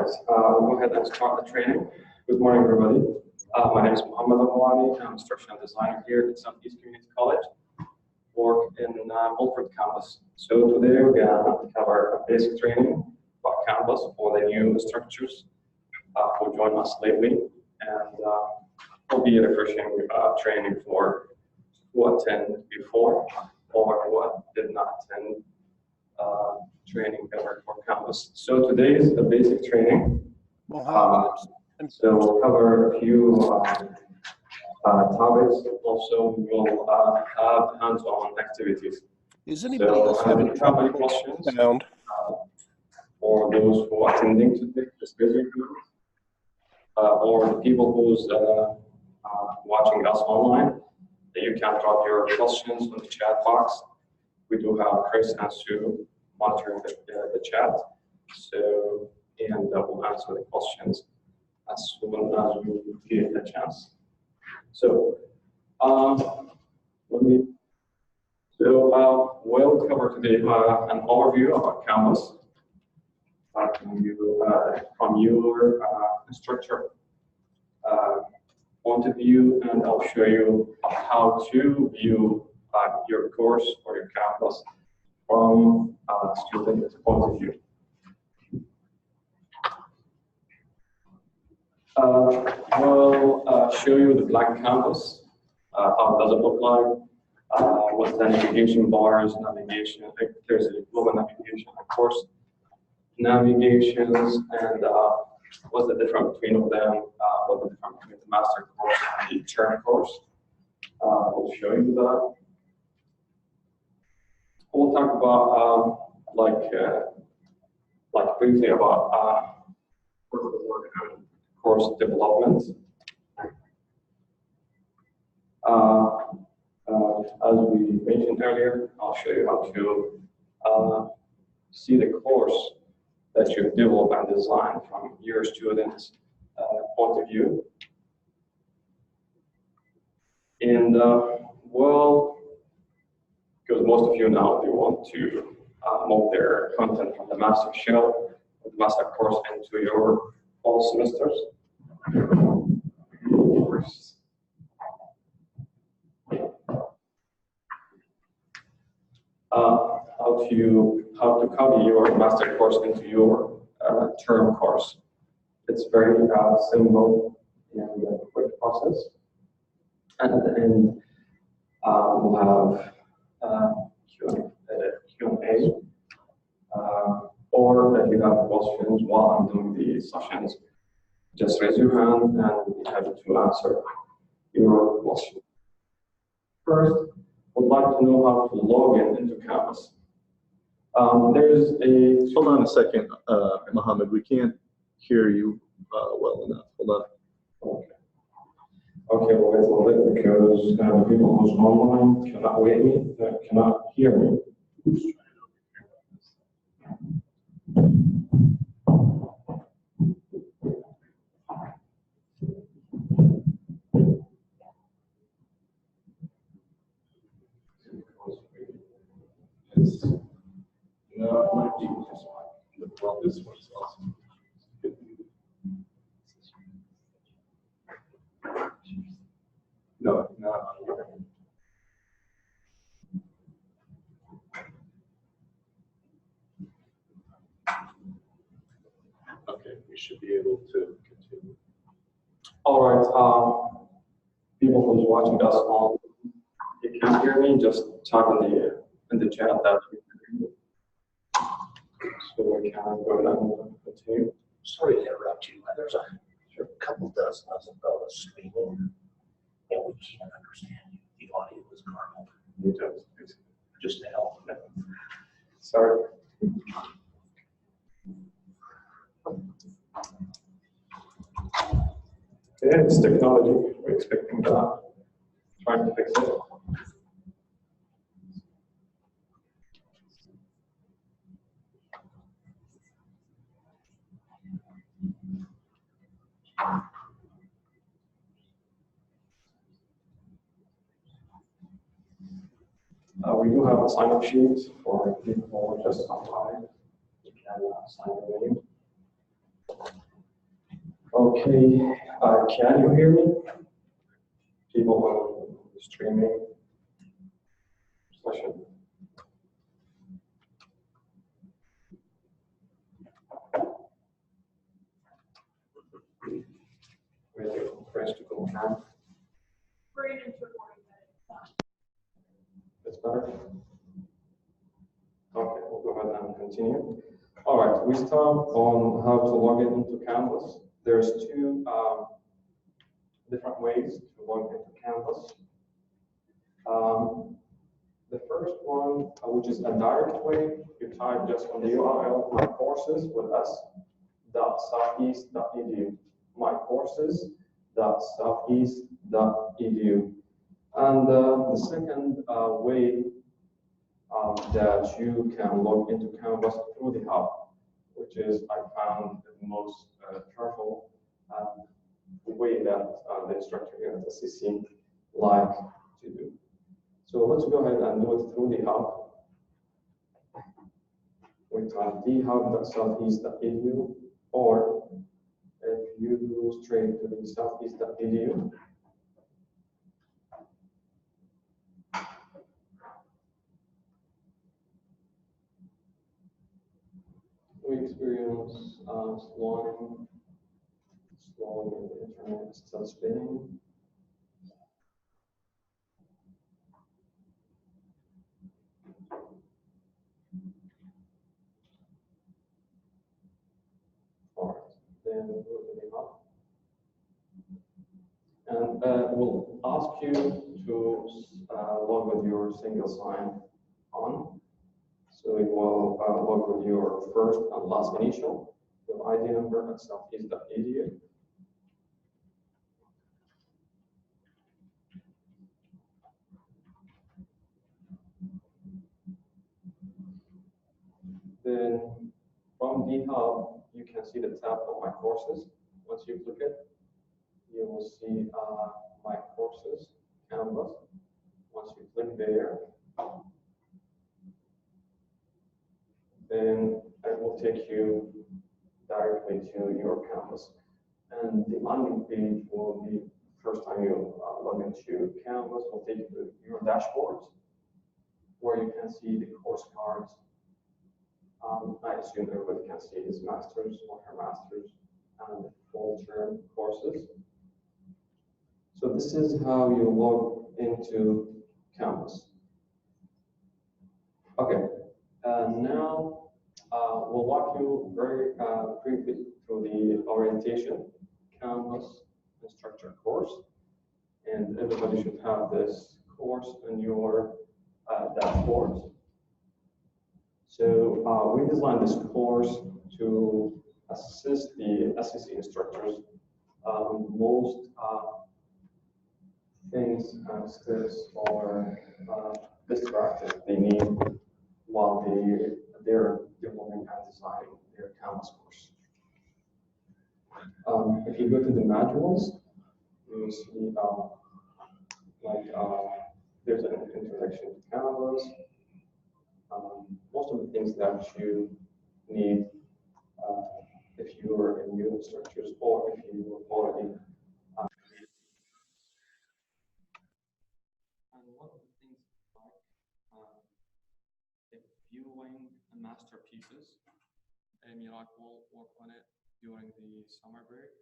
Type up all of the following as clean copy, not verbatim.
right, we'll go ahead and start the training. Good morning, everybody. My name is Mohammad Albawaneh. I'm an instructional designer here at Southeast Community College. Work in Milford campus. So today we're going to cover a basic training about campus for the new instructors who joined us lately, and will be a refreshing training for who attended before or who did not attend training covered for campus. So today is the basic training. So we'll cover a few topics. Also, we'll have hands-on activities. Is anybody else having trouble questions sound? For those who are attending to this basic or the people who's watching us online, that you can drop your questions in the chat box. We do have Chris and Sue monitoring the chat, so and we'll answer the questions as soon as we get the chance. So we'll cover today an overview about Canvas from your instructor point of view, and I'll show you how to view your course or your campus from a student's point of view. We'll show you the blank canvas, how does it look like, what's the navigation bars, navigation, if there's a global navigation, of course, navigations, and what's the difference between them, what's the difference between the master course and the intern course. We'll show you that. We'll talk about like briefly about course development. As we mentioned earlier, I'll show you how to see the course that you've developed and designed from your students' point of view. And well, because most of you now, they want to move their content from the master shell, the master course into your fall semesters. How to copy your master course into your term course. It's very simple and quick process. And at the end, we'll have Q&A, or if you have questions while I'm doing the sessions, just raise your hand and we'll be happy to answer your question. First, would like to know how to log into Canvas. There's a... Hold on a second, Mohammed. We can't hear you well enough. Hold on. Okay. Okay, we'll wait a little bit because the people who's online cannot hear me. No, it might be just well, this one's awesome. No, not here. Okay, we should be able to continue. All right, people who's watching us on, if you can't hear me, just type in the chat that we can hear you. So we can go ahead and continue. Sorry to interrupt you. There's a couple dozen of us screaming, and we can't understand you. The audio is garbled. Just to help. Sorry. Yeah, it's technology. We're expecting that. Trying to fix it. We do have a sign-up sheet for people just online. You can sign your name. Okay, can you hear me? People on the streaming session. Waiting for press to confirm. It's better. Okay, we'll go ahead and continue. All right, we start on how to log in into Canvas. There's two different ways to log into Canvas. The first one, which is a direct way, you type just on the URL my courses with us.southeast.edu. My courses.southeast.edu. And the second way that you can log into Canvas through the hub, which is I found the most careful way that the instructor here at the CC like to do. So let's go ahead and do it through the hub. We type dhub.southeast.edu, or if you go straight to the southeast.edu, we experience slowing in the internet is still spinning. Then go to the hub. And we'll ask you to log with your single sign on. So it will log with your first and last initial, your ID number at southeast.edu. Then from the hub, you can see the tab of my courses. Once you click it, you will see my courses canvas. Once you click there, then it will take you directly to your canvas. And the landing page will be, first time you log into Canvas, will take you to your dashboards, where you can see the course cards. I assume everybody can see his master's or her master's and the full term courses. So this is how you log into Canvas. Okay, now we'll walk you very briefly through the orientation, Canvas instructor course. And everybody should have this course in your dashboards. So we designed this course to assist the SEC instructors most things and steps or best practice they need while they're developing and designing their Canvas course. If you go to the modules, you will see there's an introduction to Canvas. Most of the things that you need if you are a new instructors or if you were already. And one of the things like viewing masterpieces, and Mirak will work on it during the summer break.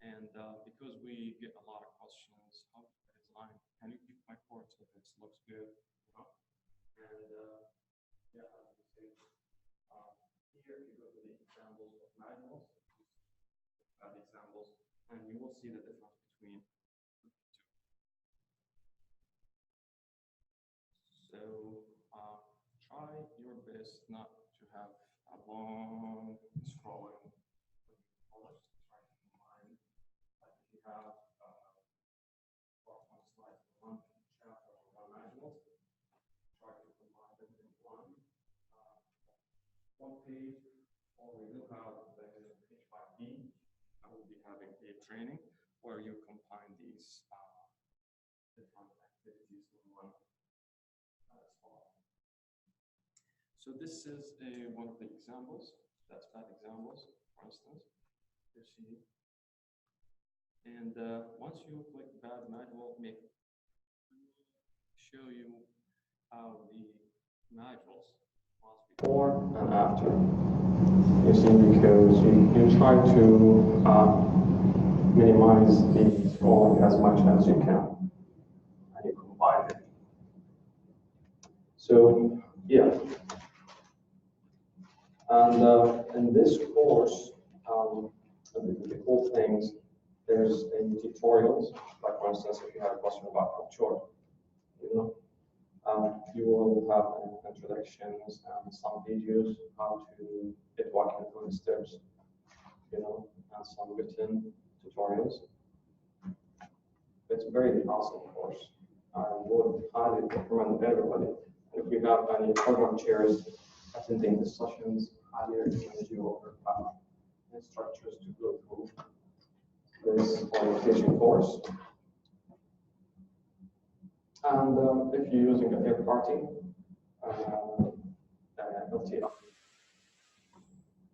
And because we get a lot of questions, how to design, can you keep my course if it looks good? And yeah, as you see, here you go to the examples of manuals, examples, and you will see the difference between the two. So try your best not to have a long scrolling. Try to combine, like if you have one slide, one chapter, or one manual, try to combine them in one page, or we will have the page 5B. I will be having a training where you combine these different activities in one spot. So this is one of the examples, that's bad examples, for instance. You see And once you click that module, show you how the modules was before and after. You see, because you try to minimize the scrolling as much as you can, and you combine it. So yeah, and in this course, the cool things, there's a tutorials. Like for instance, if you have a question about culture, you will have introductions and some videos how to get walking through the steps, and some written tutorials. It's a very awesome course. I would highly recommend everybody. If you have any program chairs attending the sessions, highly recommend you over instructors to go through this orientation course. And if you're using a third party, LTI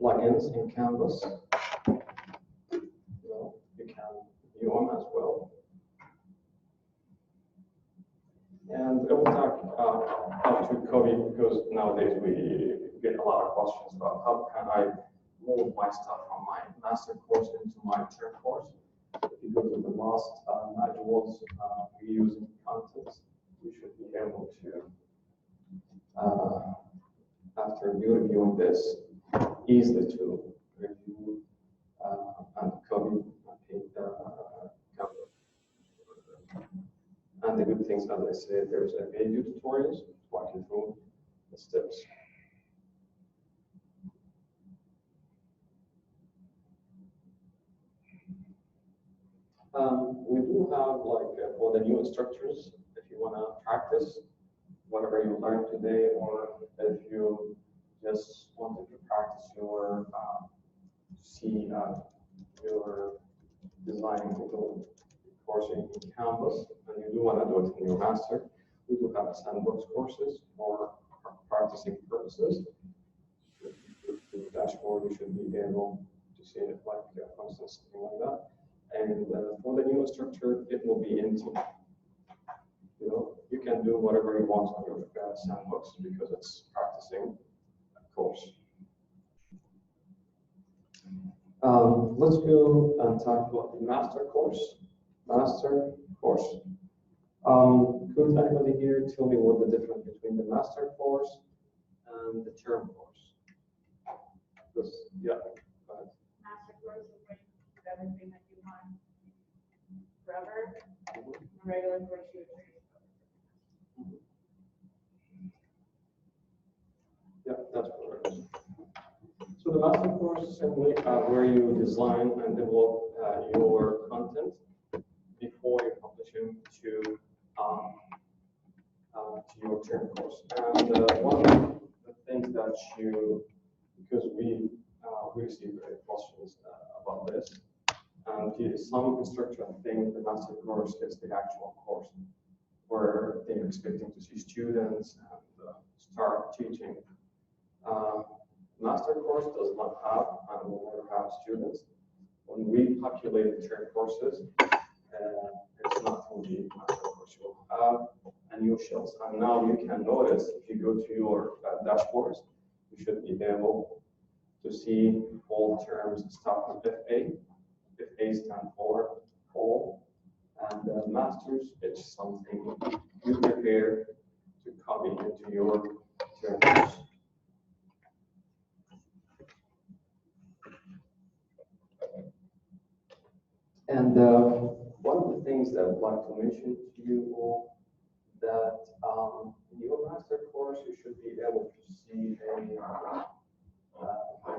plugins in Canvas, you can view them as well. And I will talk how to copy, because nowadays we get a lot of questions about how can I move my stuff from my master course into my term course. If you go to the last modules we use in content, you should be able to, after you reviewing this, easily to review and copy and paste the code. And the good things, as I said, there's a video tutorials walking through the steps. We do have for the new instructors, if you want to practice whatever you learned today, or if you just wanted to practice your your designing course in Canvas, and you do want to do it in your master, we do have sandbox courses for practicing purposes. The dashboard, you should be able to see it for instance, something like that. And for the new instructor, it will be empty. You can do whatever you want on your sandbox because it's practicing a course. Let's go and talk about the master course. Master course. Could anybody here tell me what the difference between the master course and the term course? Yeah, go ahead. Master course is where you keep everything that you want forever. Regular course you would change. Yeah, that's correct. So the master course is simply where you design and develop your content before you publish them to your term course. And one of the things that because we receive questions about this, and some instructors think the master course is the actual course where they're expecting to see students and start teaching. Master course does not have and will never have students. When we populate the term courses, it's not only master course. You'll have a new shells. And now you can notice if you go to your dashboards, you should be able to see all terms start with FA. FA stands for all. And masters, it's something you prepare to copy into your term course. And one of the things that I would like to mention to you all, that in your master course, you should be able to see I'm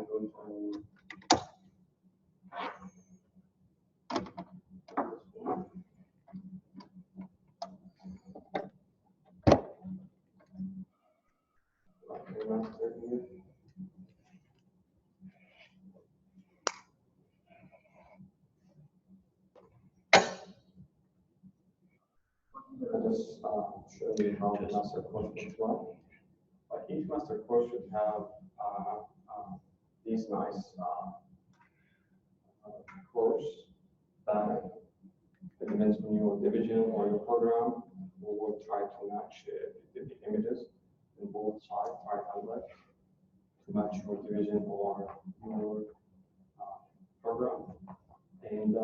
going to master here. I'll just show you how the master course looks like. Each master course should have these nice course It depends on your division or your program. We will try to match the images in both sides, right and left, to match your division or your program. And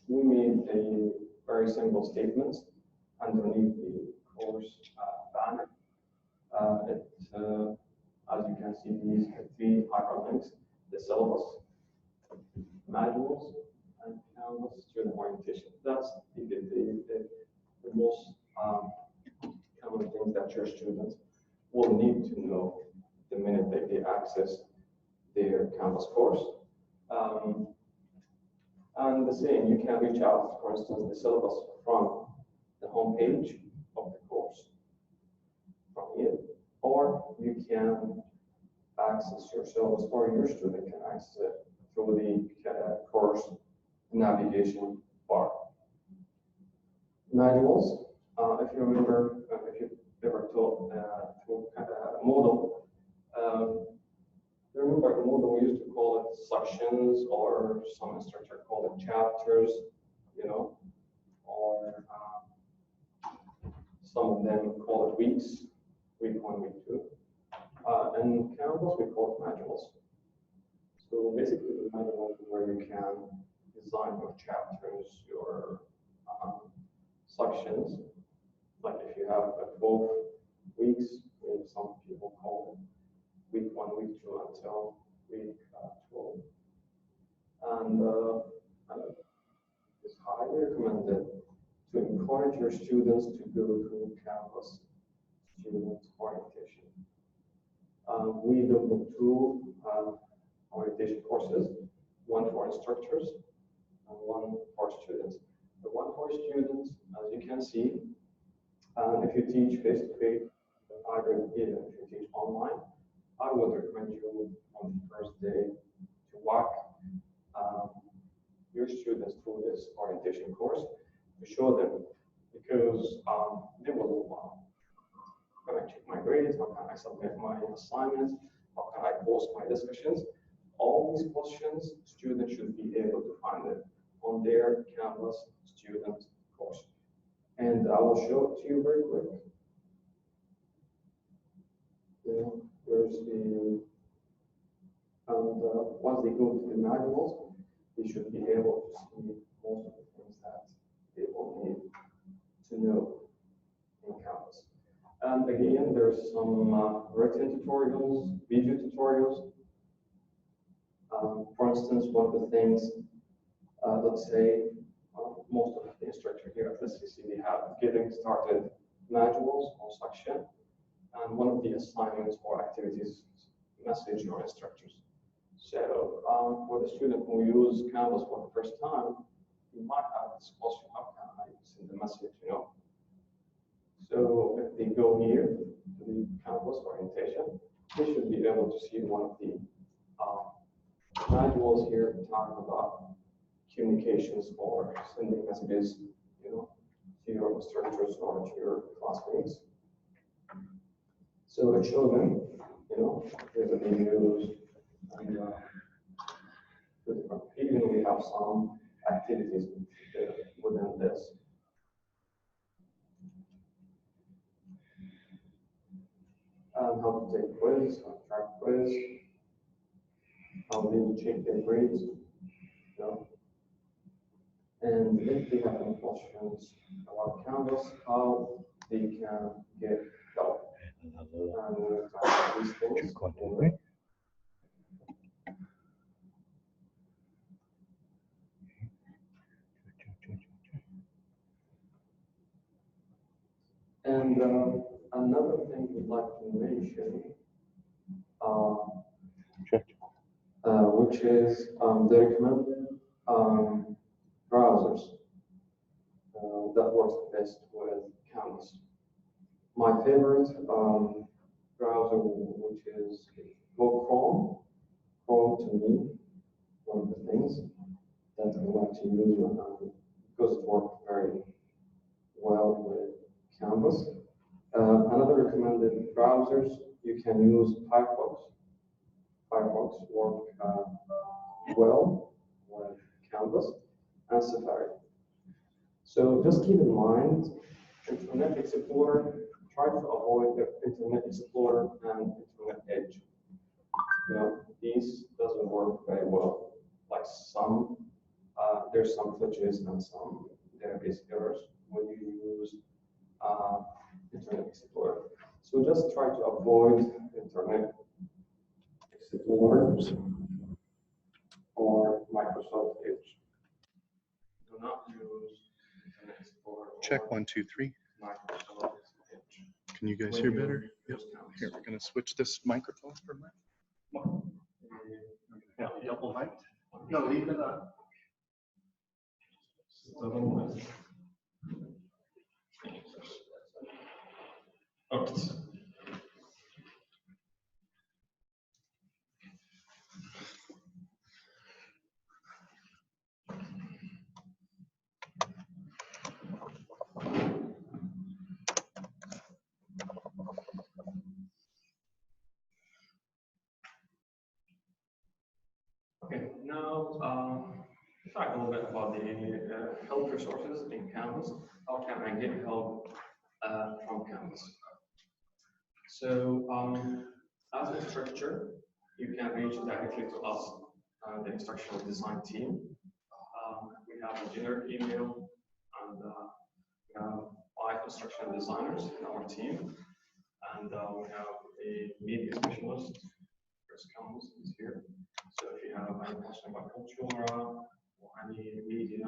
we made a very simple statement underneath the course banner. As you can see, these three hyperlinks: the syllabus, modules, and Canvas student orientation. That's the most common things that your students will need to know the minute that they access their Canvas course. And the same, you can reach out, for instance, the syllabus from the home page of the course from here, or you can access your syllabus, or your student can access it through the course navigation bar. Modules, if you remember, if you've ever taught through Moodle, remember in Moodle we used to call it sections, or some instructor called it chapters, or some of them call it weeks, week 1, week 2. And Canvas we call it modules. So basically, the module is where you can design your chapters, your sections. Like if you have 12 weeks, some people call it week 1, week 2 until week 12. And it's highly recommended to encourage your students to go through Canvas student orientation. We developed 2 orientation courses, one for instructors and one for students. The one for students, as you can see, if you teach face-to-face, even if you teach online, I would recommend you on the first day to walk your students through this orientation course to show them, because they will how can I check my grades, how can I submit my assignments, how can I post my discussions. All these questions, students should be able to find it on their Canvas student course. And I will show it to you very quick. Where's the, and once they go to the modules, they should be able to see most of the things that they will need to know in Canvas. And again, there's some written tutorials, video tutorials. For instance, one of the things, let's say, most of the instructors here at SCC, they have getting started modules or section, and one of the assignments or activities message your instructors. So for the student who use Canvas for the first time, you might have this question: how can I send the message? So if they go here to the Canvas orientation, they should be able to see one of the modules here talking about communications or sending messages, to your instructors or to your classmates. So it shows them, there's a videos, and even we have some activities within this. How to take quiz, how to track quiz, how they will check their grades, and if they have any questions about Canvas, how they can get help. And we'll talk about these things. And another thing we'd like to mention, which is the recommended browsers that works best with Canvas. My favorite browser, which is Chrome. Chrome, to me, one of the things that I like to use because it works very well with Canvas. Another recommended browsers, you can use Firefox. Firefox works well with Canvas. and Safari. So just keep in mind, Internet Explorer, try to avoid the Internet Explorer and Internet Edge. These doesn't work very well. Like there's some glitches and some database errors when you use Internet Explorer. So just try to avoid Internet Explorer or Microsoft Edge. Do not use Internet Explorer. Check 1, 2, 3. Microsoft Edge. Can you guys hear better? Yep. Here, we're gonna switch this microphone for a minute. Yeah, double mic. No, leave it up. Okay. Okay, now talk a little bit about the help resources in Canvas. How can I get help from Canvas? So as an instructor, you can reach directly to us, the instructional design team. We have a generic email, and we have 5 instructional designers in our team, and we have a media specialist. Chris Combs is here. So if you have any question about Cultura or any media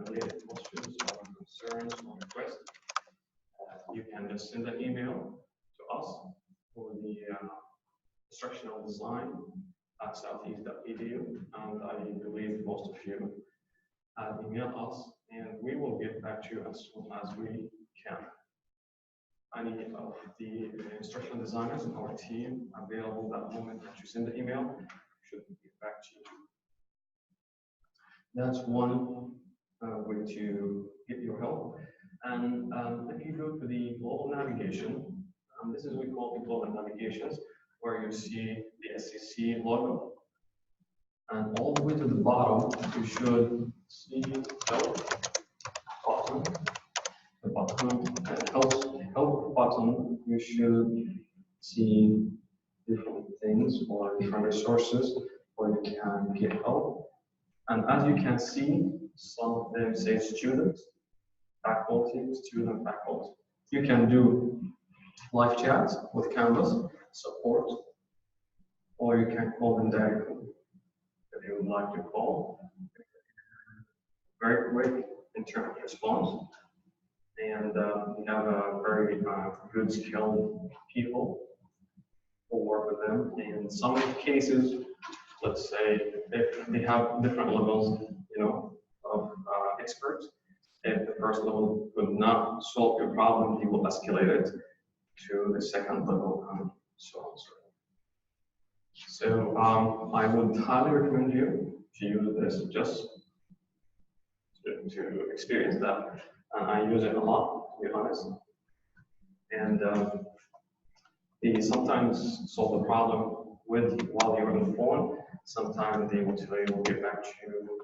related questions or concerns or requests, you can just send an email to us for the instructional design at southeast.edu, and I believe most of you email us, and we will get back to you as soon as we can. Any of the instructional designers in our team available that moment that you send the email should get back to you. That's one way to get your help. And if you go to the global navigation, this is what we call the global navigations, where you see the SCC logo. And all the way to the bottom, you should see help button. The button, help button, you should see different things or different resources where you can get help. And as you can see, some of them say students, faculty, student, faculty. You can do live chat with Canvas support, or you can call them directly if you would like to call. Very quick internet response. And we have a very good skilled people who work with them. In some cases, let's say if they have different levels, of experts. If the first level could not solve your problem, he will escalate it to the second level and so on. So I would highly recommend you to use this just to experience that. And I use it a lot, to be honest. And they sometimes solve the problem while you're on the phone. Sometimes they will tell you, we'll get back to you,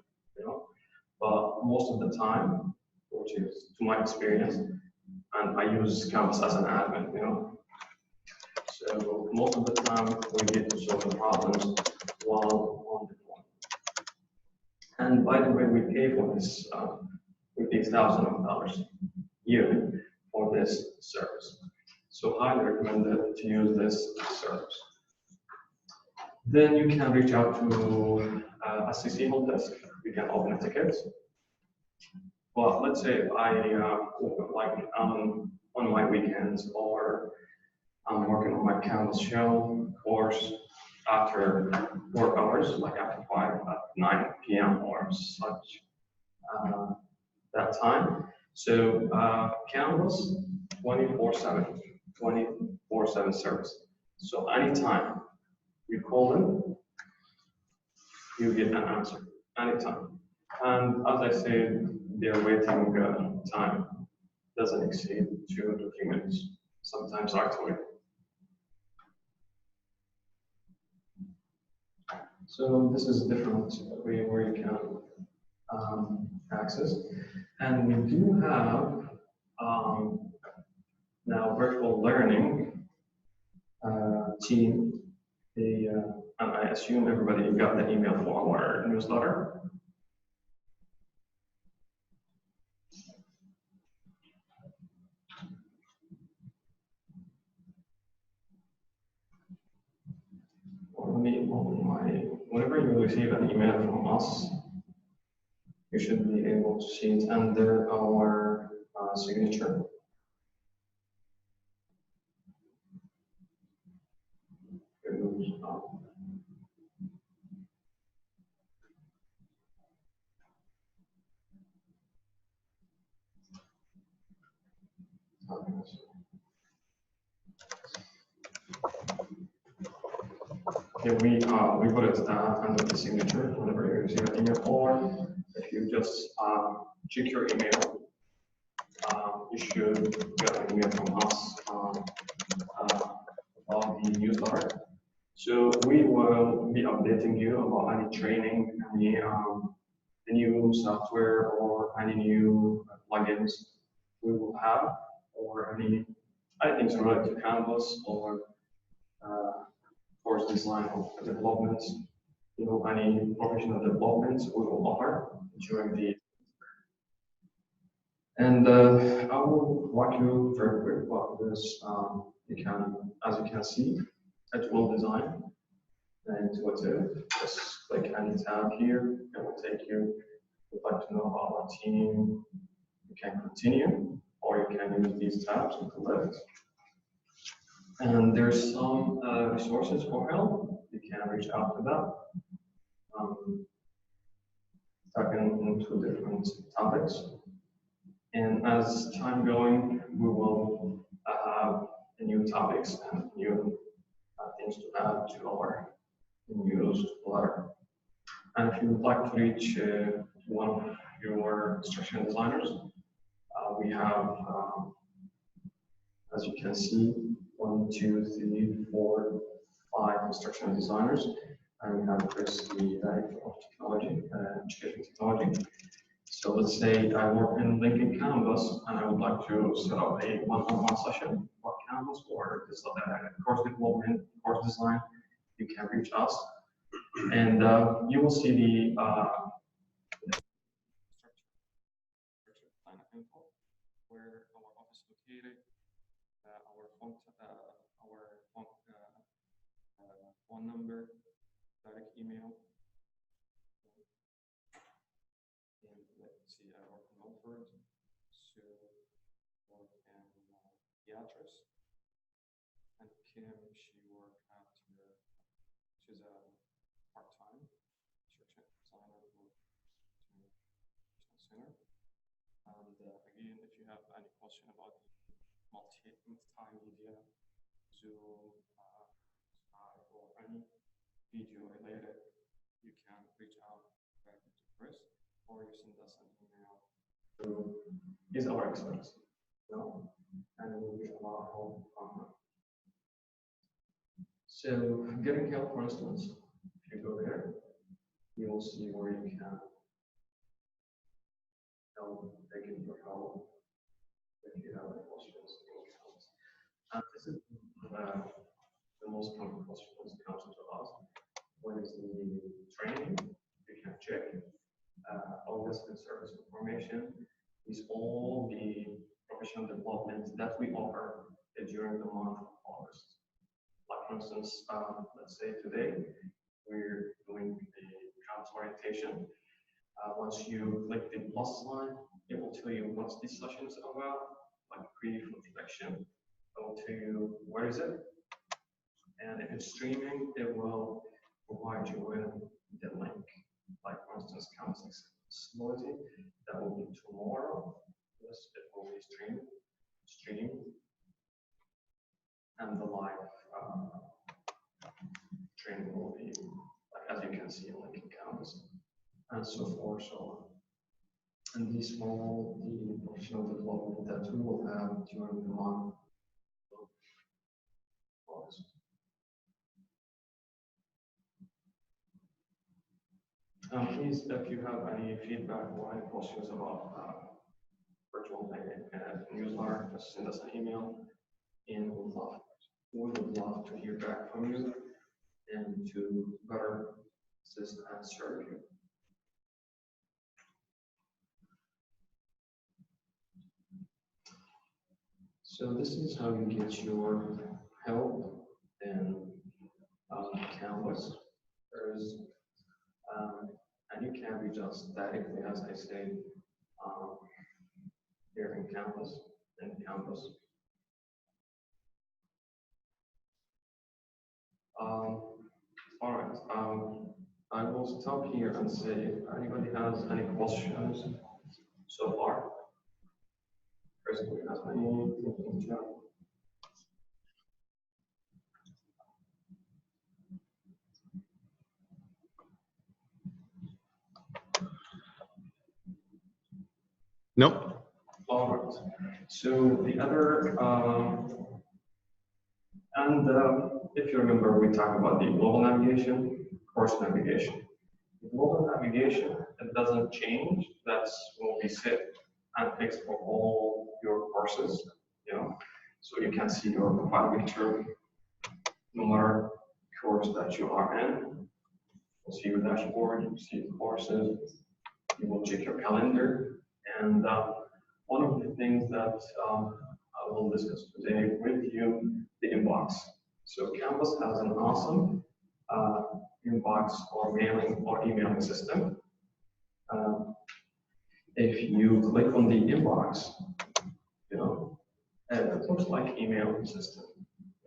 But most of the time, which is to my experience, and I use Canvas as an admin, So most of the time, we get to solve the problems while on the phone. And by the way, we pay for this. We pay thousands of dollars yearly for this service. So highly recommend to use this service. Then you can reach out to SCC help desk. You can open a ticket. Well, let's say on my weekends, or I'm working on my Canvas shell course after work hours, like after 9 p.m. or such. That time. So Canvas 24/7 service. So anytime you call them, you get an answer anytime. And as I said, their waiting time doesn't exceed 2 to 3 minutes. Sometimes actually. So this is a different way where you can access. And we do have now virtual learning team. And I assume everybody got the email from our newsletter. Whenever you receive an email from us, you should be able to see it under our signature. Yeah, we put it under the signature whenever you receive an email, or if you just check your email, you should get an email from us about the newsletter. So we will be updating you about any training, any new software, or any new plugins we will have, or anything related to Canvas or course design or developments, any professional developments we will offer during the. And I will walk you very quick about this. As you can see, it will design intuitive. Just click any tab here, it will take you. If you'd like to know about our team, you can continue, or you can use these tabs on the left. And there's some resources for help. You can reach out to them. Talking into different topics. And as time going, we will have new topics and new things to add to our newsletter. And if you would like to reach one of your instruction designers, we have, as you can see, 1, 2, 3, 4, 5 instructional designers, and we have Chris, the director of technology, education technology. So let's say I work in Lincoln Canvas, and I would like to set up a one-on-one session for Canvas or course development, course design. You can reach us, and you will see the info, where our office is located, our phone number, direct email. And let's see, I work in Milford, so work in the address. And Kim, she worked at she's a part-time instruction designer for center. And again, if you have any question about multimedia, Zoom, or any video related, you can reach out directly to Chris, or you send us an email. He's our expert, and we'll be a lot of help from him. So, getting help, for instance, if you go there, you will see where you can help, get your help if you have any questions. And this is the most common question that comes to us. What is the training? You can check all this service information. Is all the professional development that we offer during the month of August. Like for instance, let's say today we're doing the Canvas orientation. Once you click the plus sign, it will tell you what this session is about, like brief introduction. It will tell you where is it, and if it's streaming, it will provide you with the link. Like for instance, Canvas accessibility, that will be tomorrow. Yes, it will be streamed, and the live training will be, like as you can see, like in Canvas, and so forth, so on. And the professional development that we will have during the month of August. Please, if you have any feedback or any questions about virtual newsletter, just send us an email, and we would love to hear back from you and to better assist and serve you. So this is how you get your help in Canvas. And you can reach us directly, as I say, here in Canvas. All right. I will stop here and say if anybody has any questions so far. Personally, has any? Nope. All right. So the other, if you remember, we talked about the global navigation, course navigation. The global navigation, it doesn't change. That's what we said and fixed for all your courses. So you can see your profile picture, no matter course that you are in. You'll see your dashboard, you see the courses, you will check your calendar. And one of the things that I will discuss today with you, the inbox. So Canvas has an awesome inbox or mailing or emailing system. If you click on the inbox, it looks like email system,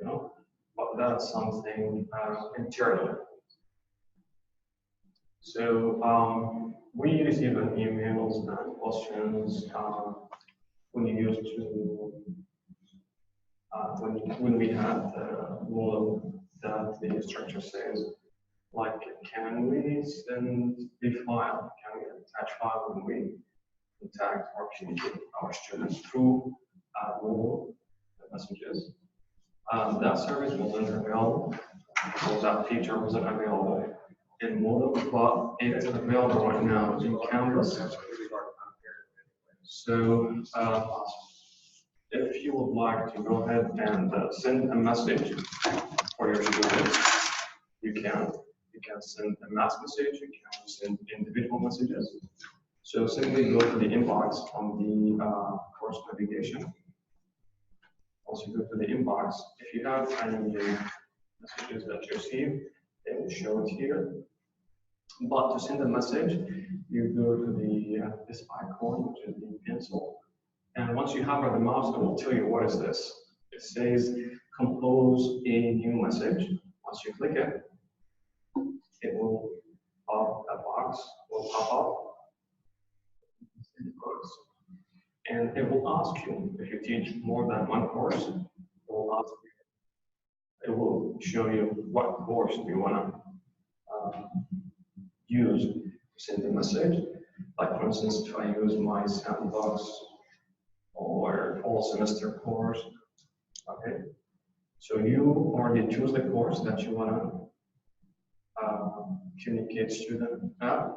but that's something internal. So we receive an emails and questions when you used to when we had the rule that the instructor says, like, can we send the file? Can we attach file when we contact or communicate our students through Google messages? That service wasn't available, so that feature wasn't available in Moodle, but it is available right now in Canvas. So if you would like to go ahead and send a message for your students, you can. You can send a mass message, you can send individual messages. So simply go to the inbox on the course navigation. Once you go to the inbox, if you have any messages that you receive, they will show it here. But to send a message, you go to the this icon, which is the pencil. And once you hover the mouse, it will tell you what is this. It says compose a new message. Once you click it, it will pop, a box will pop up. And it will ask you, if you teach more than one course, it will show you what course do you want to use to send the message. Like, for instance, if I use my sandbox or fall semester course, okay? So you already choose the course that you want to communicate student at.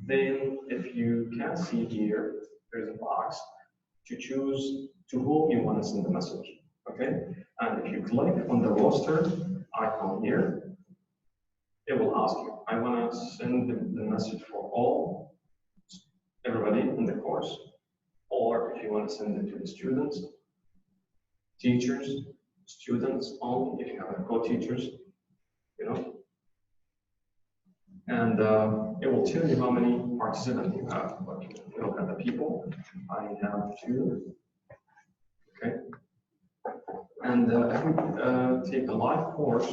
Then if you can see here, there's a box to choose to whom you want to send the message, okay? And if you click on the roster icon here, it will ask you, I want to send the message for everybody in the course, or if you want to send it to the students, teachers, students only, if you have co-teachers, and it will tell you how many participants you have. Like, look at the people. I have 2. Okay. And if we take a live course,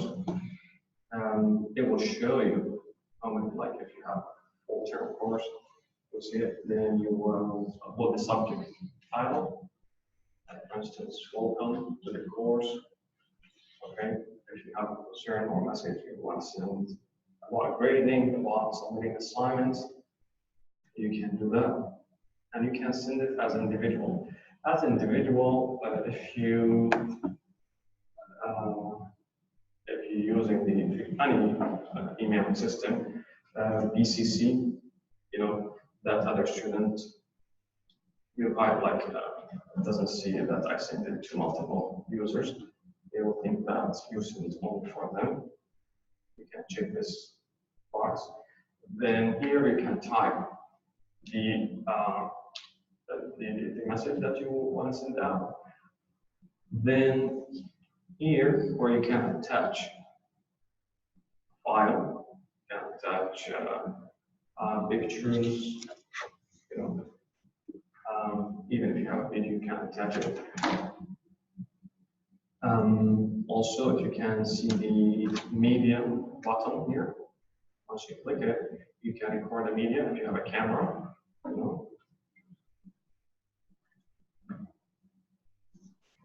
it will show you how many, like if you have a full-term course, you'll see it, then you will upload the subject title. For instance, welcome to the course. Okay. If you have a concern or message you want to send about grading, about submitting assignments, you can do that. And you can send it as individual. As individual, if you're using any email system, BCC, that other student doesn't see that I sent it to multiple users. They will think that you sent it only for them. You can check this box. Then here you can type the message that you want to send out. Then here, where you can attach a file, you can attach pictures, even if you have a video, you can attach it. Also, if you can see the media button here, once you click it, you can record the media if you have a camera.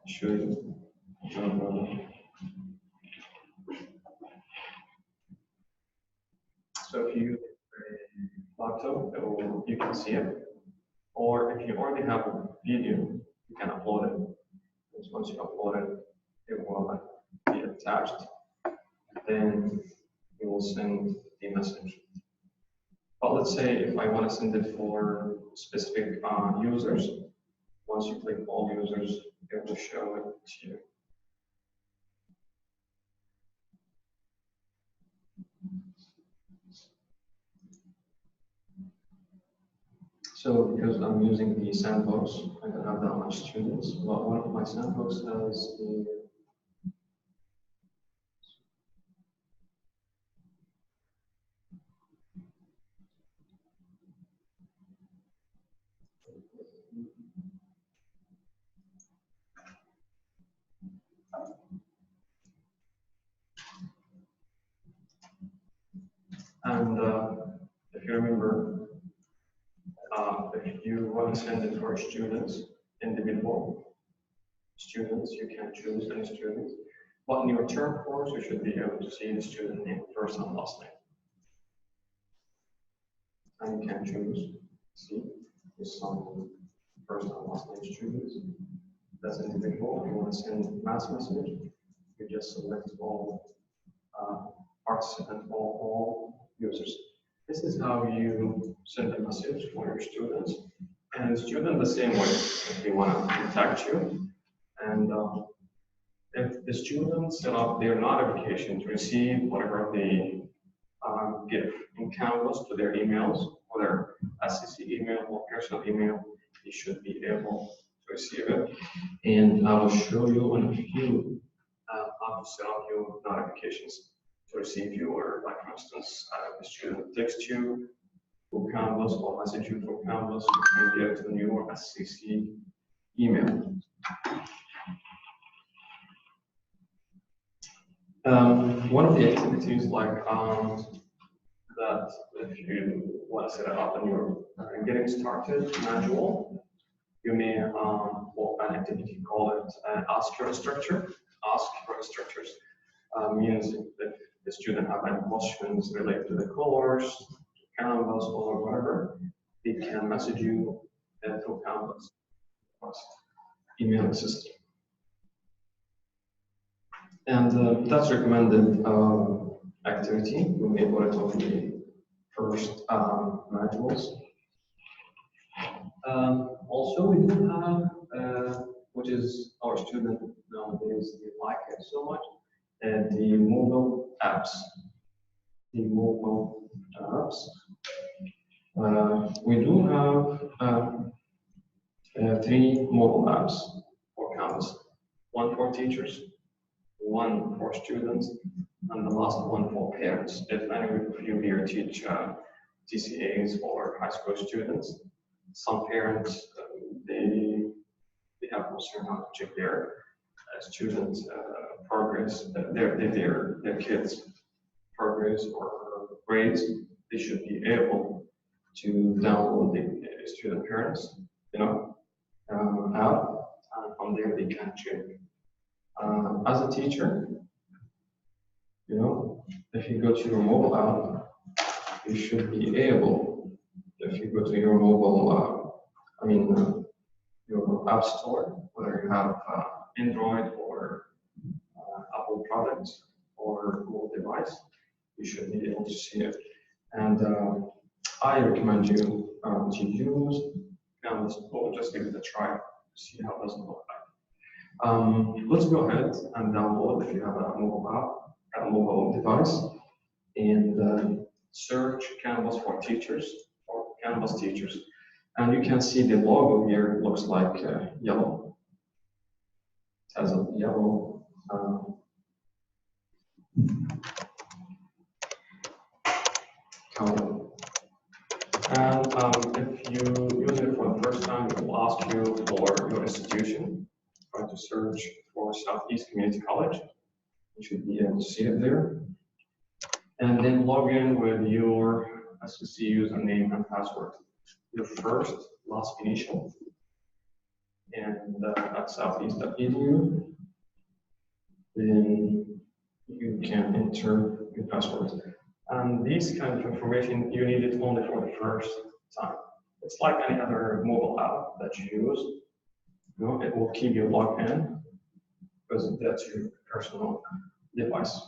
Show you. So if you use a laptop, you can see it. Or if you already have a video, you can upload it. Because once you upload it, it will be attached. Then you will send the message. But let's say if I want to send it for specific users, once you click all users, it will show it to you. So because I'm using the sandbox, I don't have that much students. But one of my sandbox has the and if you remember, if you want to send it for students, individual students, you can choose any students. But in your term course, you should be able to see the student name, first and last name. And you can choose, see, there's some first and last name students. That's individual. If you want to send mass message, you just select all participants, all users. This is how you send a message for your students. And the student the same way, if they want to contact you. And if the students set up their notification to receive whatever they give in Canvas to their emails, whether SCC email or personal email, they should be able to receive it. And I will show you in a few how to set up your notifications to receive your, like for instance, the student texts you through Canvas or message you through Canvas, you can get to your SCC email. One of the activities like that, if you want to set it up in your getting started module, you may well, an activity call it ask your instructor. Ask your instructors means if the student have any questions related to the course, Canvas, or whatever, they can message you through Canvas, email system. And that's recommended activity. We may put it on the first modules. Also, we do have, which is our student nowadays, they like it so much, the mobile apps. The mobile apps. We do have 3 mobile apps for Canvas. One for teachers, one for students, and the last one for parents. If any of you here teach TCAs or high school students, some parents, they have concern how to check their students' progress, their kids' progress or grades. They should be able to download the student parents, app, and from there they can check. As a teacher, if you go to your mobile app, you should be able, if you go to your mobile, your app store, whether you have Android or Apple products or mobile device, you should be able to see it. And I recommend you to use Canvas, or just give it a try to see how it does look like. Let's go ahead and download if you have a mobile app, a mobile device, and search Canvas for teachers or Canvas teachers. And you can see the logo here. It looks like yellow. It has a yellow color. And if you use it for the first time, it will ask you for your institution. Try to search for Southeast Community College. You should be able to see it there. And then log in with your SEC username and password. Your first, last initial, and at southeast.edu. Then you can enter your password. And this kind of information, you need it only for the first time. It's like any other mobile app that you use. You know, it will keep you logged in because that's your personal device.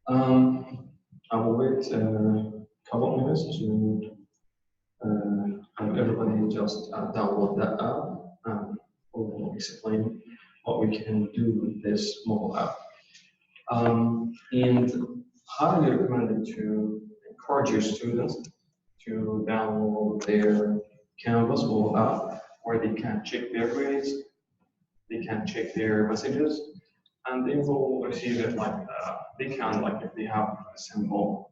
I will wait a couple of minutes to have everybody just download that app, and we will explain what we can do with this mobile app. And highly recommend to encourage your students to download their Canvas mobile app where they can check their grades, they can check their messages, and they will receive it like they can, like if they have a simple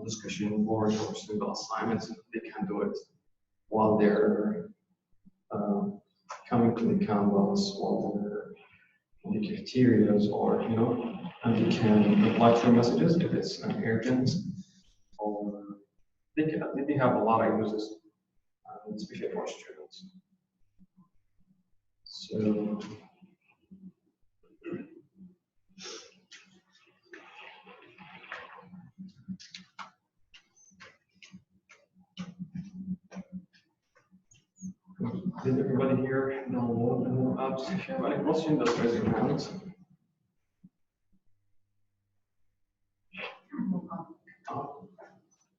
discussion board or simple assignments, they can do it while they're coming to the Canvas, while they're in the cafeterias, or and they can reply to your messages if it's an urgent, or they have a lot of uses, especially for students. So. Did everybody here download the new apps? If you have any questions, just raise your hands.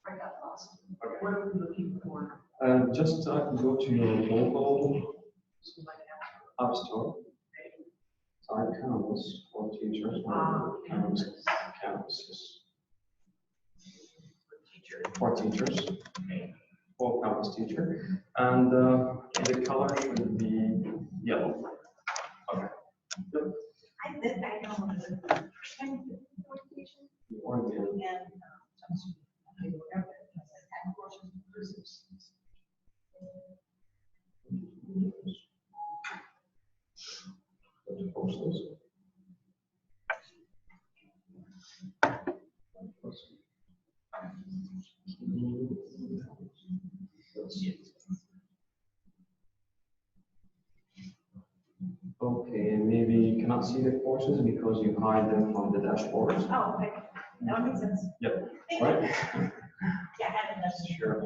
I got lost. Okay. What are we looking for? Just go to your local app store. Type Canvas for teachers. Canvas. For teachers. For Canvas teacher. And the color should be yellow. Okay. Yep. I know the Okay, and maybe you cannot see the courses because you hide them from the dashboard. Oh, okay. That makes sense. Yep. Right? Yeah, I haven't done it. Sure.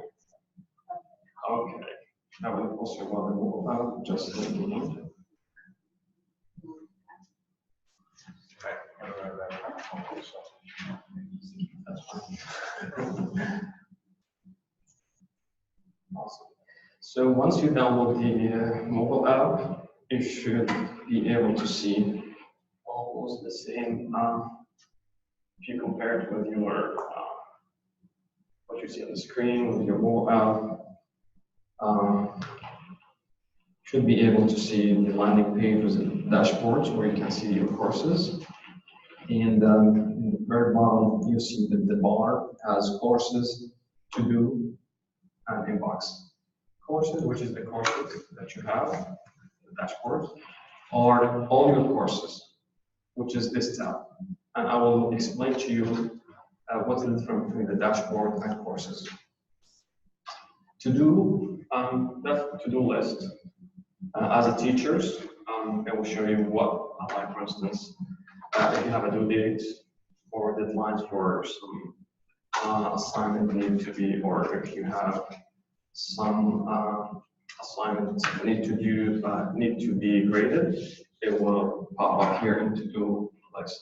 Okay. Now we also want to move about just looking. Awesome. So once you download the mobile app, you should be able to see almost the same. If you compare it with your what you see on the screen with your mobile app, should be able to see the landing page with the dashboards where you can see your courses. And in the very bottom, you see that the bar has courses, to do, and inbox. Courses, which is the courses that you have, the dashboard, are all your courses, which is this tab. And I will explain to you what's the difference between the dashboard and courses. To do, that to-do list, as a teachers, it will show you what, like for instance, if you have a due date or deadlines for some assignment need to be, or if you have some assignments need to be graded, it will pop up here into to-do list.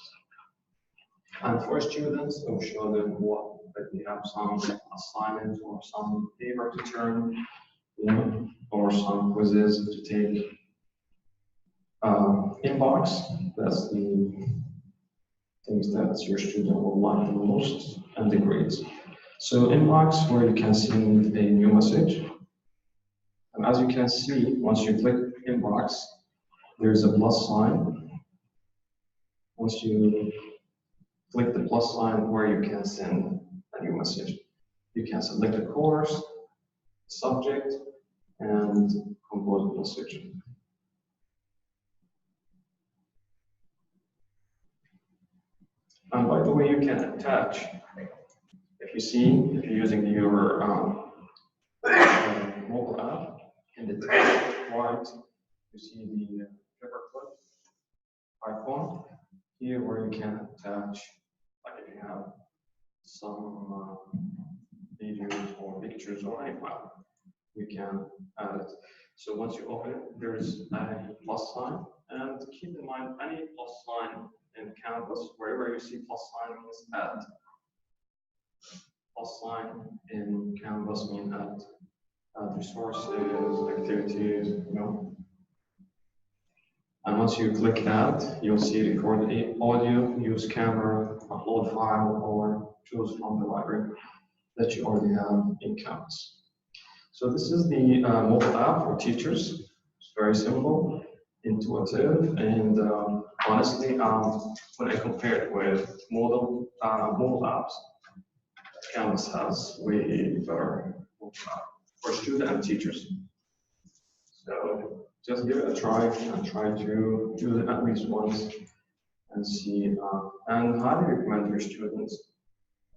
And for students, it will show them what that we have some assignments or some paper to turn, you know, or some quizzes to take. Inbox, that's the things that your student will like the most, and the grades. So inbox, where you can send a new message. And as you can see, once you click inbox, there's a plus sign. Once you click the plus sign where you can send a new message, you can select a course, subject, and compose a message. And by the way, you can attach, if you're using your mobile app, in the top right, you see the paperclip icon here where you can attach, like if you have some videos or pictures or any file, you can add it. So once you open it, there's a plus sign, and keep in mind any plus sign in Canvas, wherever you see plus sign means add. Plus sign in Canvas means add resources, activities, you know. And once you click add, you'll see record audio, use camera, upload file, or choose from the library that you already have in Canvas. So this is the mobile app for teachers. It's very simple, intuitive, and honestly, when I compare it with mobile apps, Canvas has way better mobile app for students and teachers. So just give it a try and try to use it at least once and see, and highly recommend your students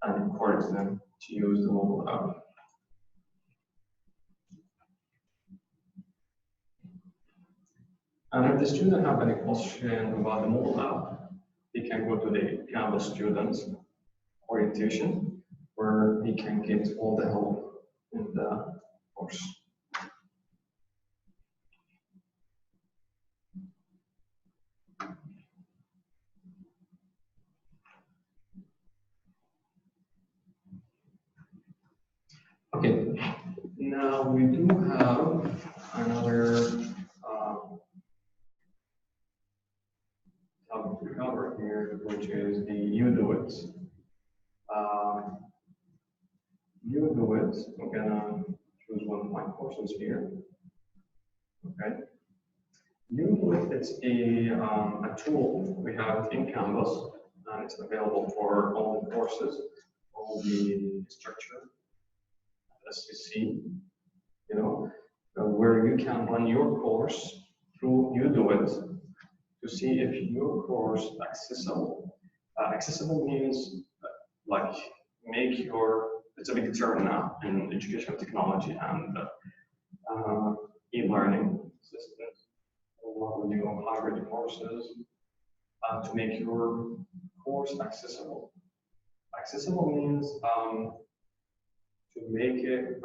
and encourage them to use the mobile app. And if the student have any question about the mobile app, he can go to the Canvas students orientation, where he can get all the help in the course. Okay, now we do have another topic to cover here, which is the You Do It. You Do It, I'm gonna choose one of my courses here. Okay. You Do It, it's a tool we have in Canvas, and it's available for all the courses, all the structure, SCC, you know, where you can run your course through You Do It to see if your course is accessible. Accessible means like make your, it's a big term now in educational technology and e-learning systems, or hybrid courses, to make your course accessible. Accessible means to make it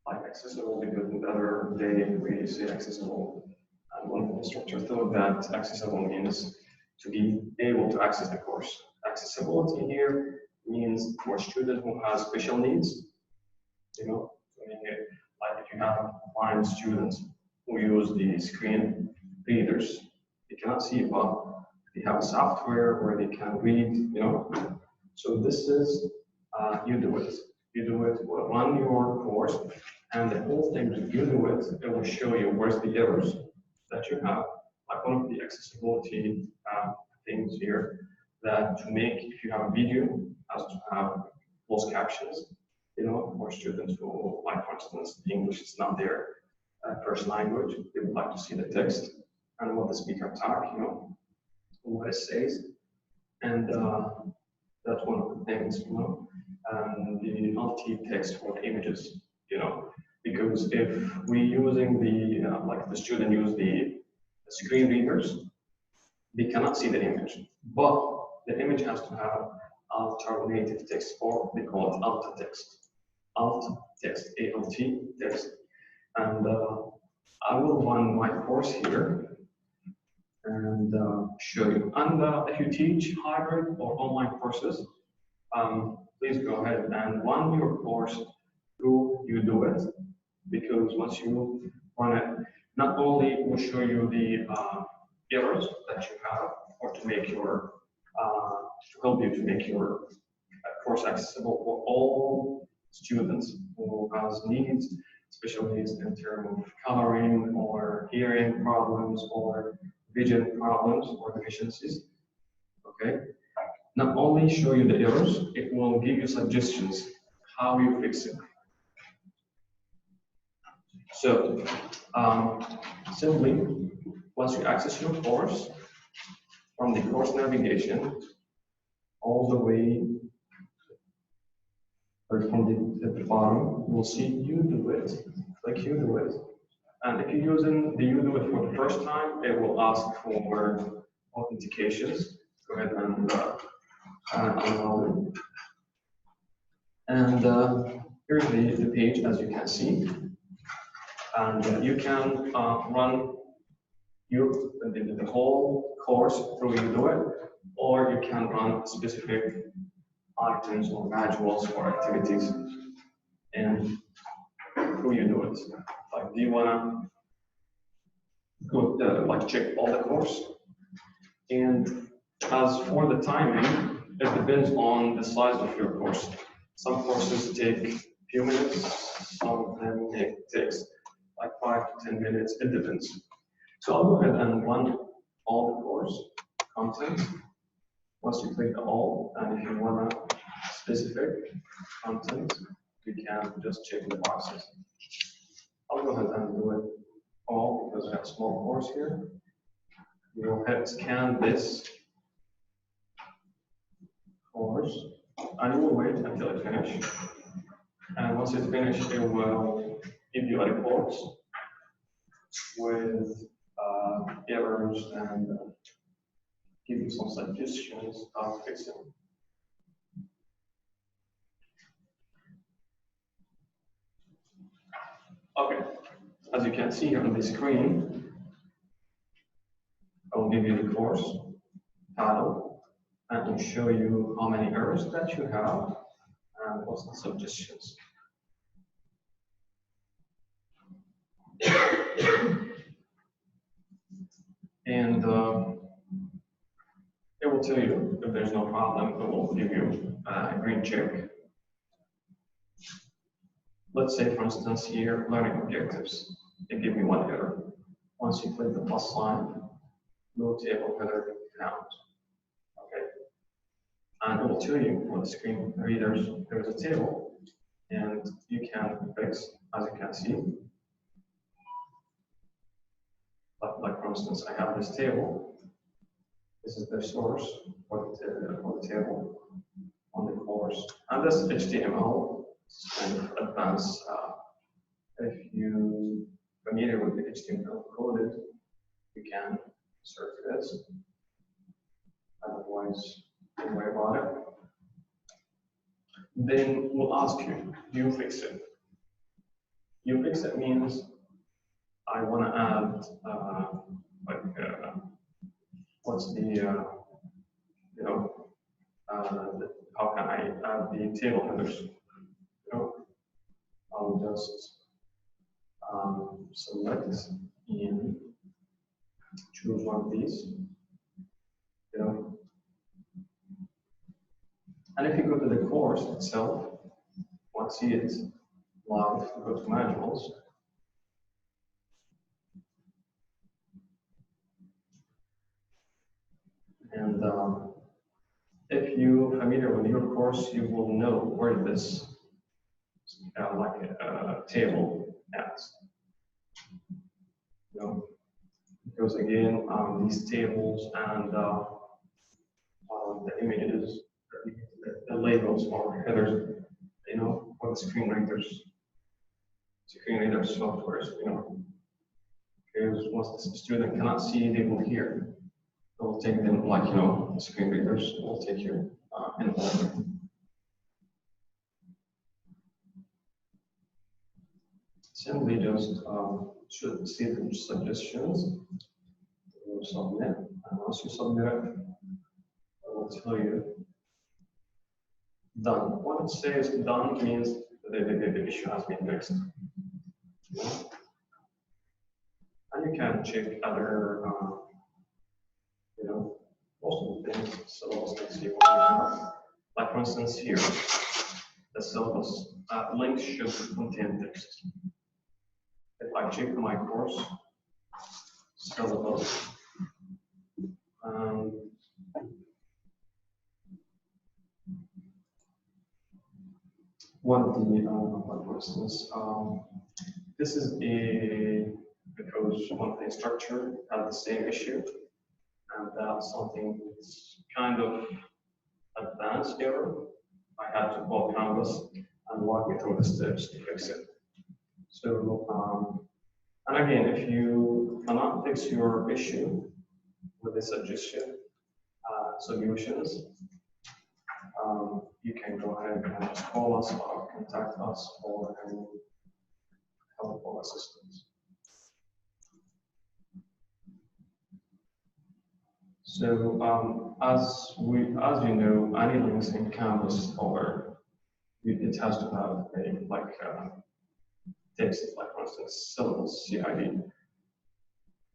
like accessible, because the other day we say accessible, and one of the instructors thought that accessible means to be able to access the course. Accessibility here means for students who have special needs, you know, like if you have blind students who use the screen readers, they cannot see, but they have a software where they can read, you know. So this is You Do It. You Do It will run your course, and the whole thing with You Do It, it will show you where's the errors that you have. Like one of the accessibility things here, that to make, if you have a video, has to have closed captions, you know, for students who, like for instance, English is not their first language, they would like to see the text and what the speaker talk, you know, what it says, and that's one of the things, you know, the multi-text for images, you know, because if we using the, like the student use the screen readers, they cannot see the image, but the image has to have alternative text, or they call it alt text, alt text, ALT text, and I will run my course here, and show you. And if you teach hybrid or online courses, please go ahead and run your course through Udemy, because once you run it, not only will show you the errors that you have, or to make your to help you to make your course accessible for all students who has needs, special needs in terms of coloring or hearing problems or vision problems or deficiencies. Okay. Not only show you the errors, it will give you suggestions how you fix it. So simply, once you access your course, from the course navigation, all the way, or from the bottom, you will see Udemy. Click Udemy. And if you're using the Udemy for the first time, it will ask for authentications. Go ahead and allow it. And here's the page, as you can see. And you can run the whole course through Udemy, or you can run specific items or modules or activities and through Udemy. Like, do you wanna go like check all the course? And as for the timing, it depends on the size of your course. Some courses take a few minutes, some of them takes like 5 to 10 minutes, it depends. So I'll go ahead and run all the course content. Once you click all, and if you want a specific content, you can just check the boxes. I'll go ahead and do it all because I have a small course here. You will have to scan this course, and you will wait until it finishes. And once it's finished, it will give you a report with errors and give you some suggestions how to fix it. Okay, as you can see here on the screen, I will give you the course title and will show you how many errors that you have and what's the suggestions. And it will tell you if there's no problem, it will give you a green check. Let's say, for instance, here, learning objectives. It gives me one error. Once you click the plus sign, no table header found. Okay. And it will tell you for the screen readers, there is a table, and you can fix, as you can see. Like for instance, I have this table. This is the source for the table on the course. And this HTML is kind of advanced. If you are familiar with the HTML coded, you can search this. Otherwise, don't worry about it. Then we'll ask you, do you fix it? You fix it means I want to add what's the how can I add the table headers? I'll just select and choose one of these. And if you go to the course itself, once you see it live, go to modules. And if you're familiar with your course, you will know where this table is. Because again, these tables and the images, the labels or headers, for the screen readers softwares, because once the student cannot see, they will hear. It will take them the screen readers will take you in order. Simply just should see the suggestions. submit, and once you submit it, it will tell you done. When it says done, it means the issue has been fixed. And you can check other, most of the things, syllabus things you have. Like for instance here, the syllabus links should contain text. If I check my course syllabus, for instance, this is because one thing structure has the same issue, and that's something that's kind of advanced error. I had to call Canvas and walk me through the steps to fix it. So, and again, if you cannot fix your issue with the suggestion solutions, you can go ahead and just call us or contact us for any helpful assistance. So as you know, any links in Canvas or it has to have a text, like for instance syllabus CID.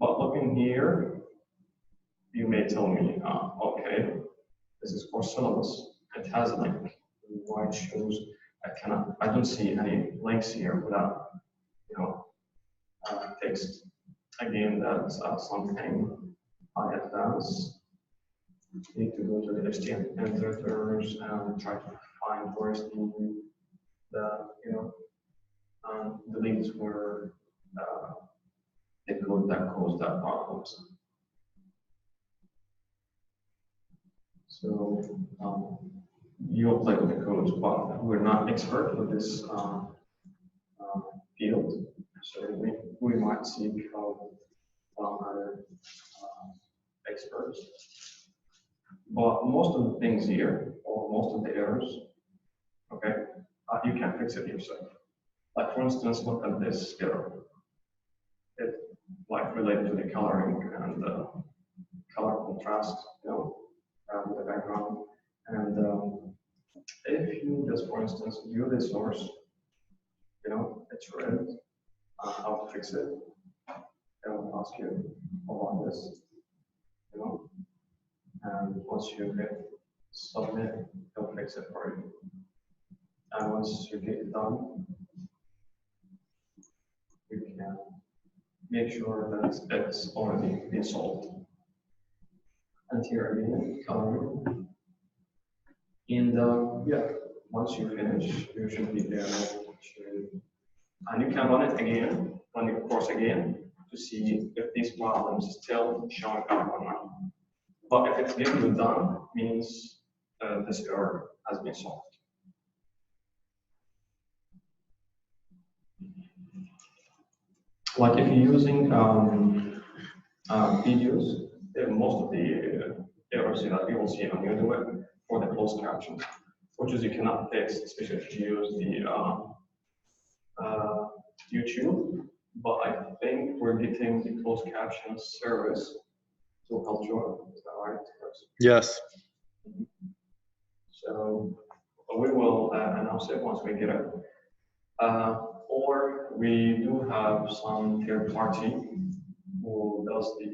But looking here, you may tell me, okay, this is for syllabus. It has a link. Why it shows I don't see any links here without text. Again, that's something I advance. Need to go to the HTML editors and try to find where's the links where the code that cause that problems. So you'll play with the codes, but we're not expert with this field, so we might seek help from other experts. But most of the things here, or most of the errors, okay, you can fix it yourself. Like for instance, look at this error. It related to the coloring and color contrast, with the background. And if you just, for instance, view the source, it's red, how to fix it. It will ask you about this, and once you hit submit, it'll fix it for you. And once you get it done, you can make sure that it's already been solved. And here again, coloring. And yeah, once you finish, you should be able to, and you can run it again, run your course again, to see if these problems are still showing up or not. But if it's given you done, means this error has been solved. Like if you're using videos, most of the errors that you will see on YouTube for the closed captions, which is you cannot fix, especially if you use the YouTube. But I think we're getting the closed captions service to help you out. Is that right? Yes. So we will announce it once we get it. Or we do have some third party who does the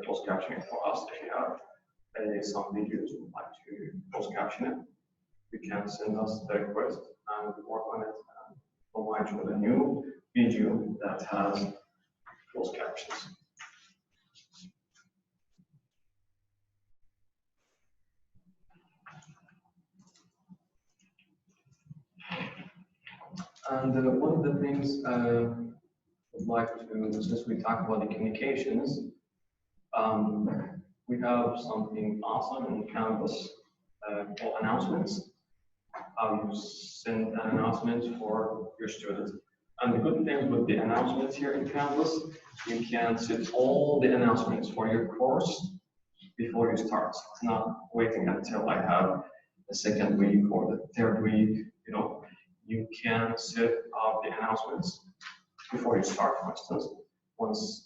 closed captioning for us. If you have some videos you would like to closed caption it, you can send us the request and work on it and provide you with a new video that has closed captions. And one of the things I'd like to, since we talk about the communications, we have something awesome in Canvas called announcements. You send an announcement for your students. And the good thing with the announcements here in Canvas, you can set all the announcements for your course before you start. It's not waiting until I have the second week or the third week, You can set up the announcements before you start, for instance. Once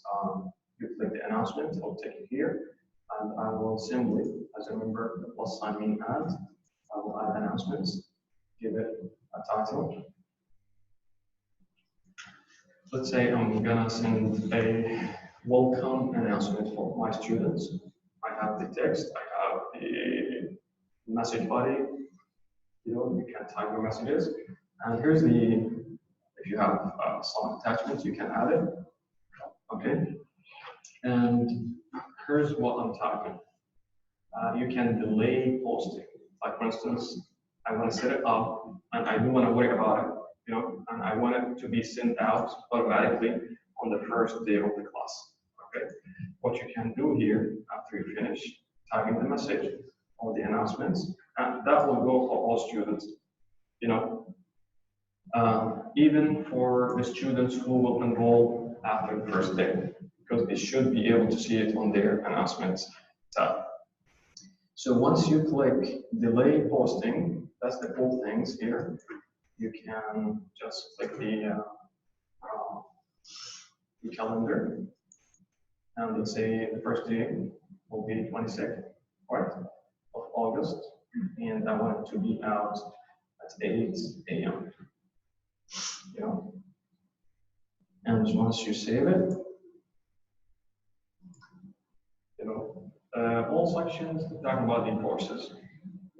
You click the announcement, I'll take you here, and I will simply, as a member, the plus sign mean add, I will add announcements, give it a title. Let's say I'm gonna send a welcome announcement for my students. I have the text, I have the message body, you know, you can type your messages. And here's the, if you have some attachments, you can add it, okay? And here's what I'm talking. You can delay posting. Like for instance, I want to set it up and I don't want to worry about it, you know, and I want it to be sent out automatically on the first day of the class, okay? What you can do here after you finish typing the message or the announcements, and that will go for all students, you know, even for the students who will enroll after the first day, because they should be able to see it on their announcements tab. So once you click delay posting, that's the cool things here. You can just click the calendar, and let's say the first day will be 26th, right, of August, and I want it to be out at 8 a.m. You know, and once you save it, you know, all sections talk about the courses.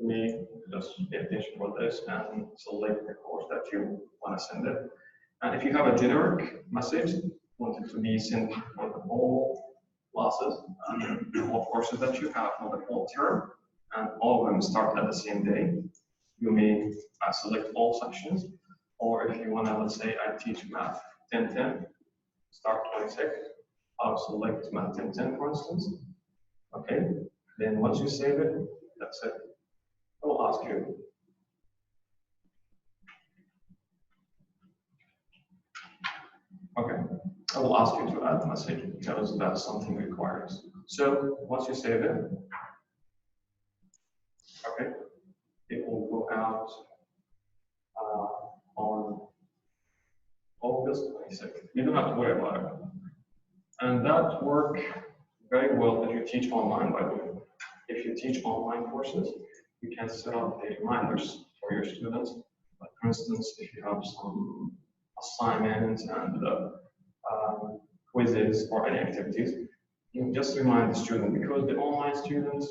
We just pay attention for this and select the course that you want to send it. And if you have a generic message, want it to be sent for the whole classes and all courses that you have for the whole term, and all of them start at the same day, you may select all sections. Or if you want to, let's say I teach math 10-10, start 26, I'll select math 10-10 for instance. Okay, then once you save it, that's it. I will ask you. Okay, I will ask you to add a message because that's something requires. So once you save it, okay, it will go out on August 26th. You don't have to worry about it. And that works very well if you teach online, by the way. If you teach online courses, you can set up the reminders for your students. Like for instance, if you have some assignments and quizzes or any activities, you can just remind the student, because the online students,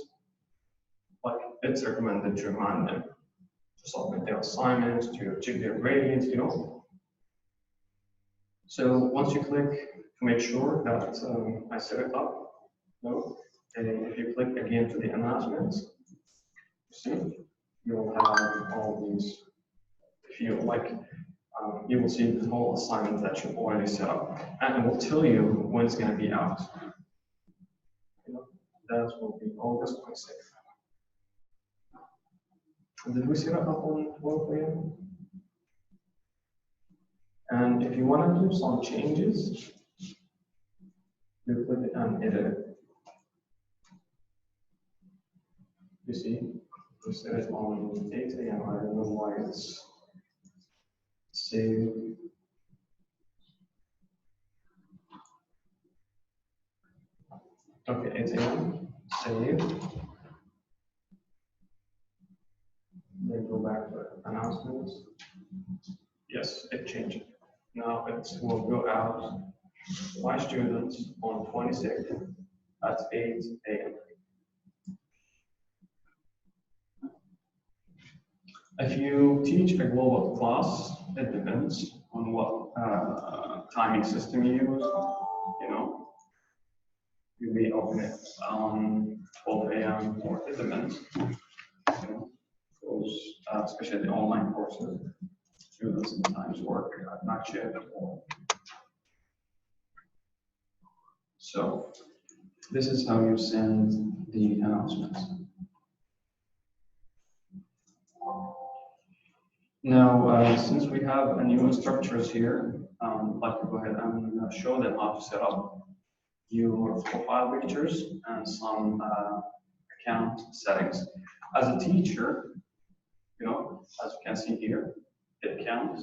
like it's recommended to remind them to submit their assignments, to check their grades, you know. So once you click to make sure that I set it up, you know, and if you click again to the announcements, see, you'll have all these. If you like, you will see the whole assignment that you already set up, and it will tell you when it's going to be out. You know, that will be August 26th. Did we set it up on 12 a.m.? And if you want to do some changes, you click and edit it. You see, we set it on 8 a.m. I don't know why it's saved. Okay, 8 a.m. Save. Then go back to announcements. Yes, it changed. Now it will go out to my students on 26th at 8 a.m. If you teach a global class, it depends on what timing system you use. You know, you may open it 12 a.m. or it depends. You know, those, especially the online courses, students sometimes work at night shift or. So this is how you send the announcements. Now, since we have new structures here, I'd like to go ahead and show them how to set up your profile pictures and some account settings. As a teacher, you know, as you can see here, the account.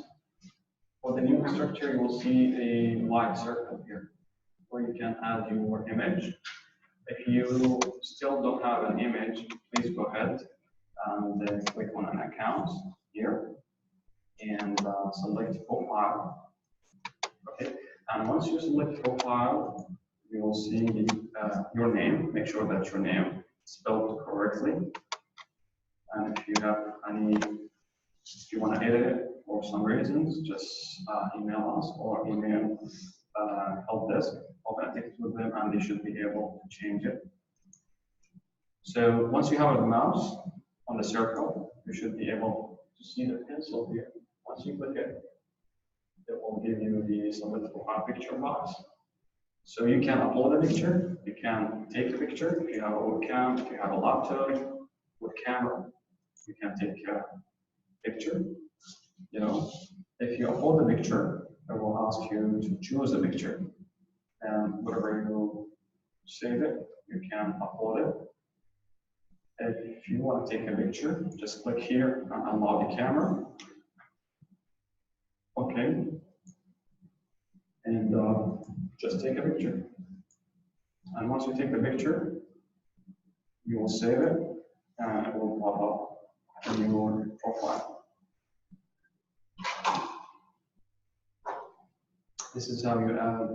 For the new structure, you will see a white circle here. or you can add your image. If you still don't have an image, please go ahead and click on an account here and select profile. Okay, and once you select profile, you will see your name. Make sure that your name is spelled correctly. And if you have any, if you want to edit it for some reasons, just email us or email help desk. I'll connect with them and they should be able to change it. So once you have the mouse on the circle, you should be able to see the pencil here. Once you click it, it will give you the submit profile picture box. So you can upload a picture, you can take a picture. If you have a webcam, if you have a laptop with camera, you can take a picture. You know, if you upload the picture, it will ask you to choose a picture. And wherever you save it, you can upload it. If you want to take a picture, just click here and unlock the camera. Okay. And just take a picture. And once you take the picture, you will save it and it will pop up in your profile. This is how you add,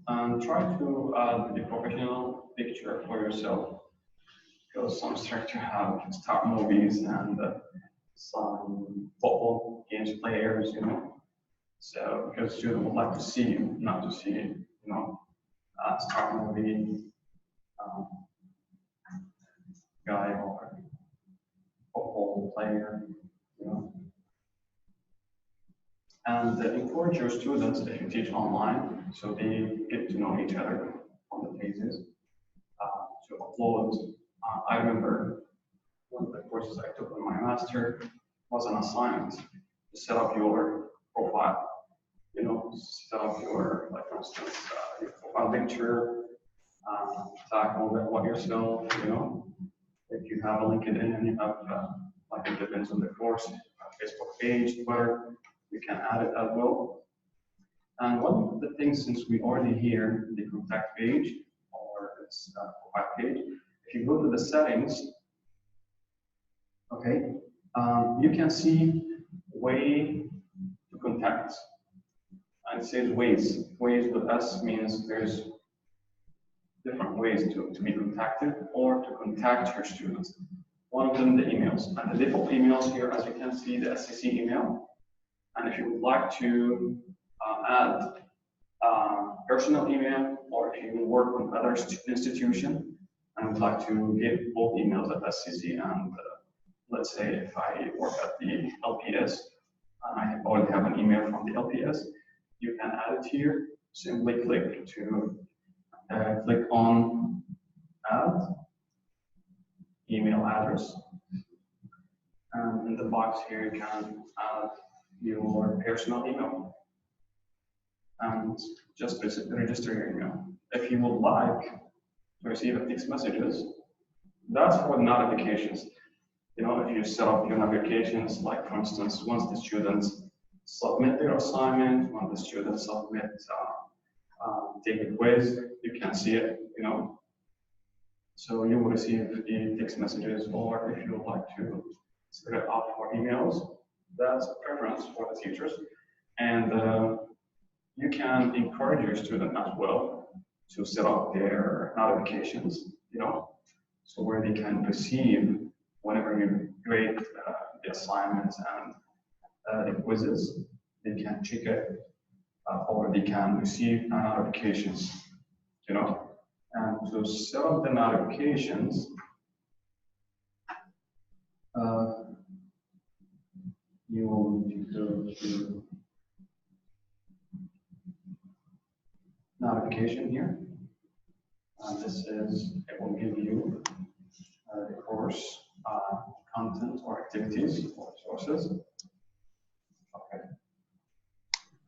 and try to add a professional picture for yourself, because some instructors have star movies and some football games players, you know. So because students would like to see you, not to see, you know, star movie guy or football player, you know. And encourage your students, if you teach online, so they get to know each other on the pages, to upload. I remember one of the courses I took on my master was an assignment to set up your profile. You know, set up your, like for instance, your profile picture, tag all that about yourself, you know. If you have a LinkedIn and you have, like it depends on the course, a Facebook page, Twitter, you can add it as well. And one of the things, since we already here, the contact page or this profile page, if you go to the settings, okay, you can see way to contact. And it says ways. Ways with S means there's different ways to be contacted or to contact your students. One of them, the emails. And the default emails here, as you can see, the SCC email. And if you would like to add personal email, or if you work with other institution and would like to get both emails at SCC, and let's say if I work at the LPS, and I already have an email from the LPS, you can add it here. Simply click to click on add email address. And in the box here, you can add your personal email and just register your email. If you would like to receive text messages, that's for notifications. You know, if you set up your notifications, like for instance, once the students submit their assignment, when the students submit, take a quiz, you can see it, you know. So you will receive the text messages, or if you would like to set it up for emails, that's a preference for the teachers. And you can encourage your student as well to set up their notifications, you know, so where they can receive whenever you grade the assignments and the quizzes, they can check it, or they can receive notifications, you know. And to set up the notifications, you will need to go to notification here. This is, it will give you the course content or activities or sources. Okay.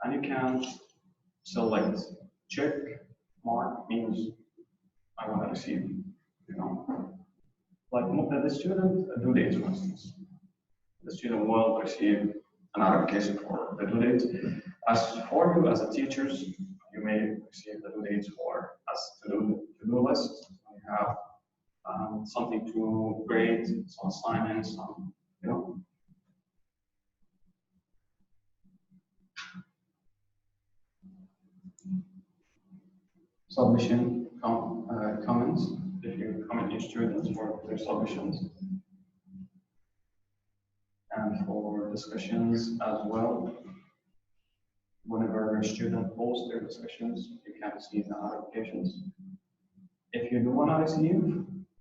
And you can select check mark means I want to receive, you know, like the student due date, for instance. The student will receive a notification for the due date. As for you as a teachers, you may receive the due dates for as to-do list. We have something to grade, some assignments, some, you know. Submission comments, if you comment your students for their submissions. And for discussions as well. Whenever a student posts their discussions, you can see the notifications. If you do want to receive,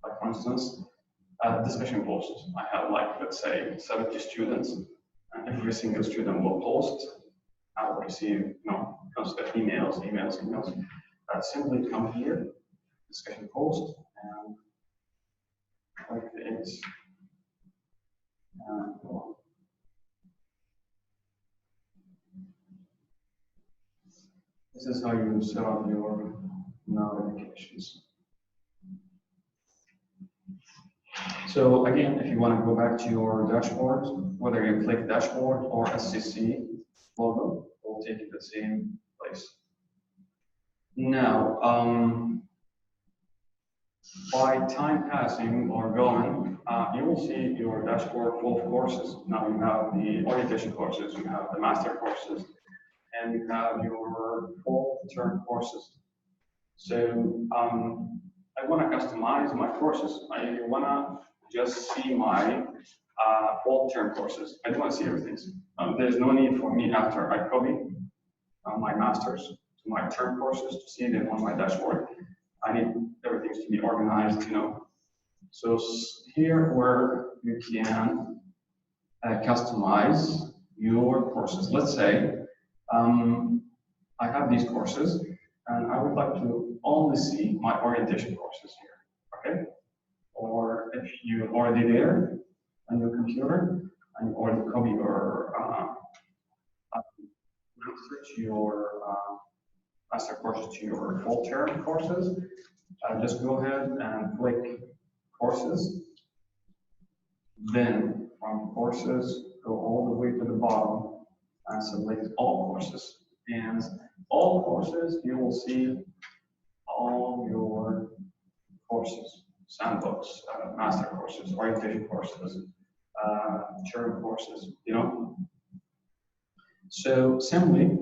like for instance, a discussion post, I have like, let's say 70 students, and every single student will post, I will receive, you know, constant emails. Simply come here, discussion post, and click it, and go on. This is how you set up your notifications. So again, if you want to go back to your dashboard, whether you click dashboard or SCC logo, it will take you to the same place. Now, by time passing or going, you will see your dashboard full of courses. Now you have the orientation courses, you have the master courses, and you have your full term courses. So I want to customize my courses. I want to just see my full term courses. I don't want to see everything. There's no need for me after I copy my masters to my term courses to see them on my dashboard. I need everything to be organized, you know. So here where you can customize your courses. Let's say I have these courses and I would like to only see my orientation courses here, okay? Or if you're already there on your computer and you already copy your master courses to your full term courses, just go ahead and click courses. Then from courses, go all the way to the bottom and select all courses. And all courses, you will see all your courses, sandbox, master courses, orientation courses, term courses, you know. So simply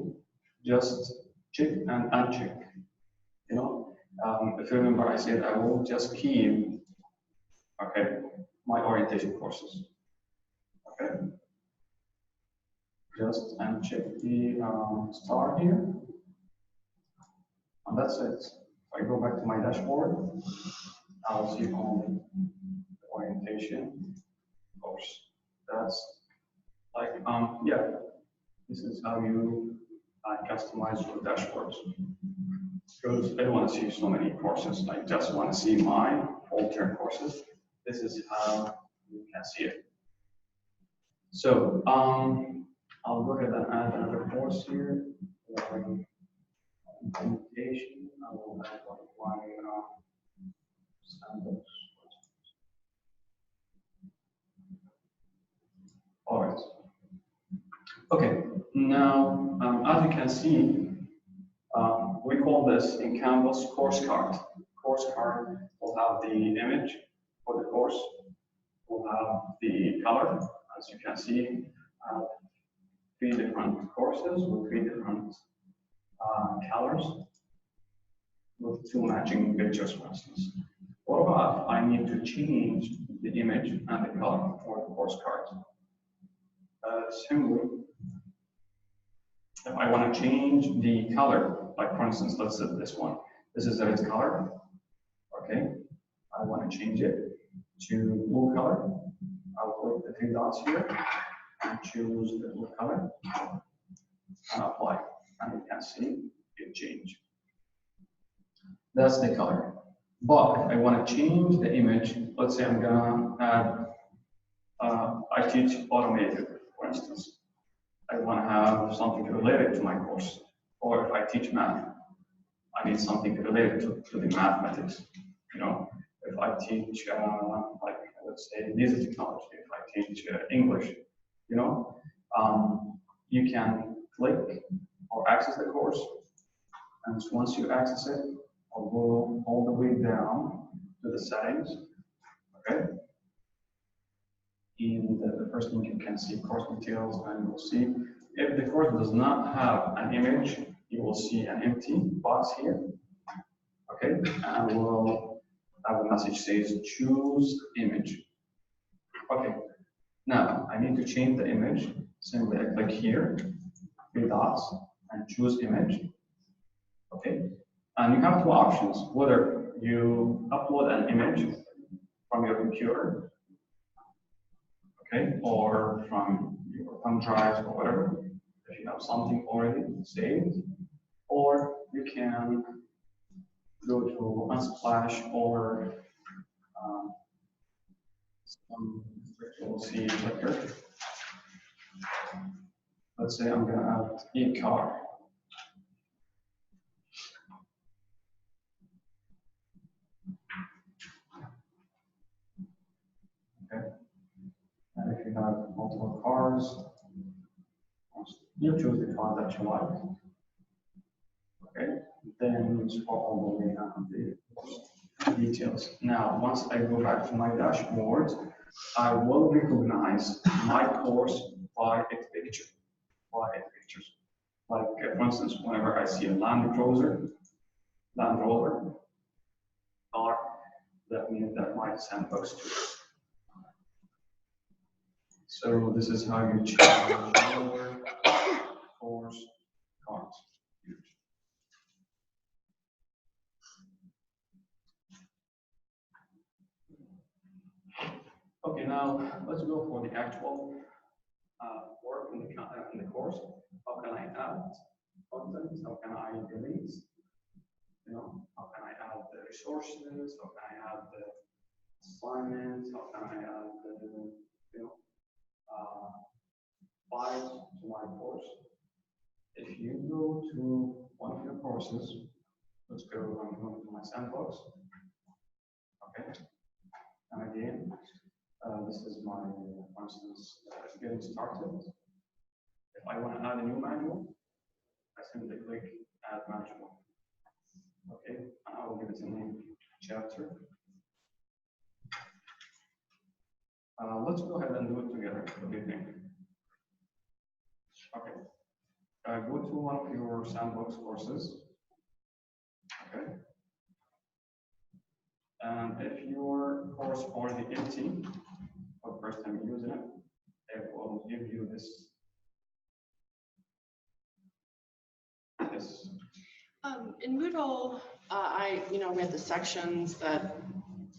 just check and uncheck, you know. If you remember, I said I will just keep, okay, my orientation courses, okay. Just uncheck the star here, and that's it. If I go back to my dashboard, I'll see only the orientation course. That's like, yeah, this is how you customize your dashboards. Because I don't want to see so many courses. I just want to see my full term courses. This is how you can see it. So I'll go ahead and add another course here. Implementation. I will add one sandbox. All right. Okay. Now, as you can see, we call this in Canvas course card. Course card will have the image for the course. We'll have the color, as you can see, 3 different courses with 3 different colors with 2 matching pictures, for instance. What about if I need to change the image and the color for the course card? Simply, if I want to change the color, like for instance, let's say this one. This is the red color, okay? I want to change it to blue color. I'll click the 3 dots here and choose the blue color and apply. And you can see it change. That's the color. But if I want to change the image, let's say I'm gonna add, I teach automated, for instance. I want to have something related to my course. Or if I teach math, I need something related to the mathematics. You know, if I teach, like, let's say, music technology, if I teach English, you know, you can click or access the course. And once you access it, I'll go all the way down to the settings, okay? And the first thing you can see course details, and you'll see if the course does not have an image, you will see an empty box here, okay? And we'll have a message says choose image. Okay, now I need to change the image. Simply I click here, three dots, and choose image. Okay, and you have two options: whether you upload an image from your computer, okay, or from your thumb drive or whatever, if you have something already saved, or you can go to Unsplash or some virtual C clicker. Let's say I'm gonna add e-car. Okay. And if you have multiple cars, you choose the car that you like. Okay. Then you scroll all the way down the details. Now, once I go back to my dashboard, I will recognize my course by its picture. By its pictures. Like, for instance, whenever I see a Land Rover car, that means that my sandbox too. So this is how you change your course cards. Okay, now let's go for the actual work in the course. How can I add content? How can I delete? You know, how can I add the resources? How can I add the assignments? How can I add the files to my course? If you go to one of your courses, let's go to my sandbox. Okay, and again, this is my, for instance, getting started. If I want to add a new module, I simply click add module. Okay, and I will give it a name, chapter. Let's go ahead and do it together. What do you think? Okay. Go to one of your sandbox courses. Okay. And if your course already empty, for the first time using it, it will give you this. In Moodle, we had the sections that,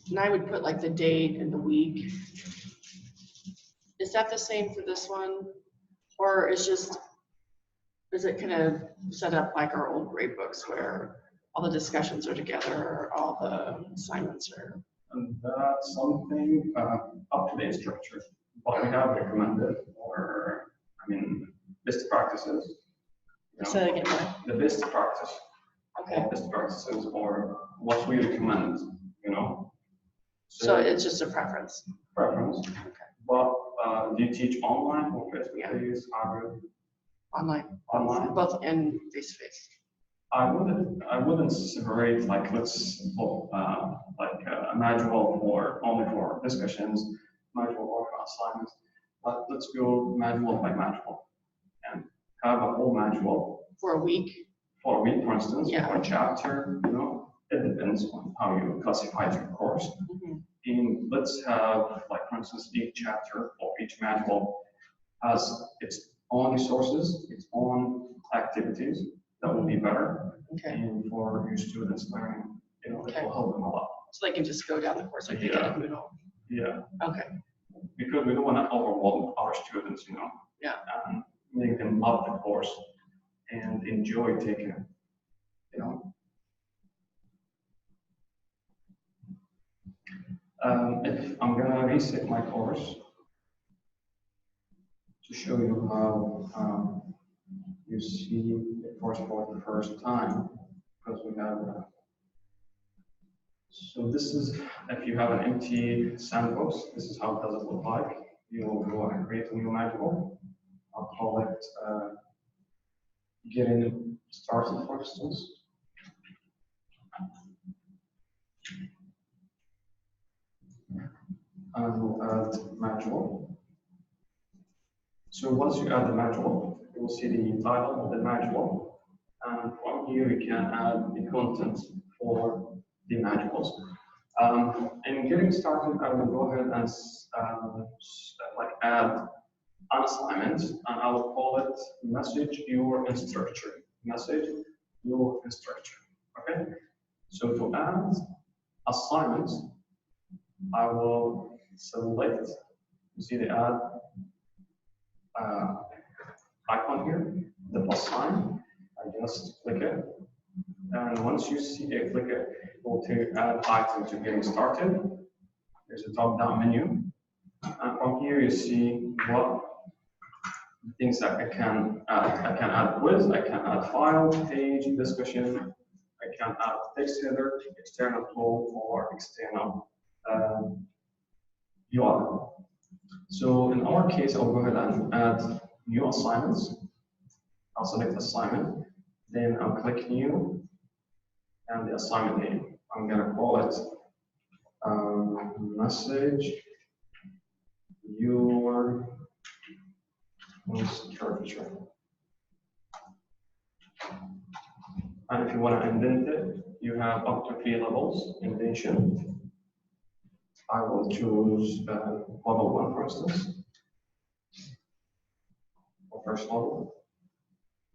and I would put like the date and the week. Is that the same for this one? Or is it kind of set up like our old grade books where all the discussions are together, or all the assignments are? And that's something up to the instructor, but we have recommended, or best practices. Say that again, what? The best practice. Okay. Best practices, or what we recommend, So it's just a preference. Preference. Okay. But do you teach online or face-to-face, hybrid? Online. Online. Both and face-to-face. I wouldn't separate, like, let's like a module for only for discussions, module or for assignments. But let's go module by module and have a whole module For a week. for a week, for instance, Yeah. or a chapter. It depends on how you classify your course. Mm-hmm. And let's have, like, for instance, each chapter or each module has its own resources, its own activities. That will be better. Okay. And for your students learning, it Okay. will help them a lot. So they can just go down the course like they did in Moodle. Yeah, Okay. because we don't want to overwhelm our students, Yeah. and make them love the course and enjoy taking it, If I'm gonna reset my course to show you how you see the course for the first time, because we have so this is, if you have an empty sandbox, this is how it does look like. You will go and create a new module. I'll call it getting started, for instance. and we'll add module. So once you add the module, you will see the title of the module, and from here you can add the content for the modules. And getting started, I will go ahead and add an assignment, and I will call it message your instructor. Message your instructor. Okay. So to add assignments, I will select. You see the add icon here, the plus sign. I just click it, and once you see it, click it, it will take add item to getting started. There's a drop-down menu, and from here you see what things that I can add. I can add quiz, I can add file, page, discussion, I can add text header, external tool, or external URL. So in our case, I'll go ahead and add new assignments. I'll select assignment, then I'll click new, and the assignment name. I'm gonna call it message your instructor. And if you want to indent it, you have up to 3 levels indentation. I will choose level 1, for instance, or first level.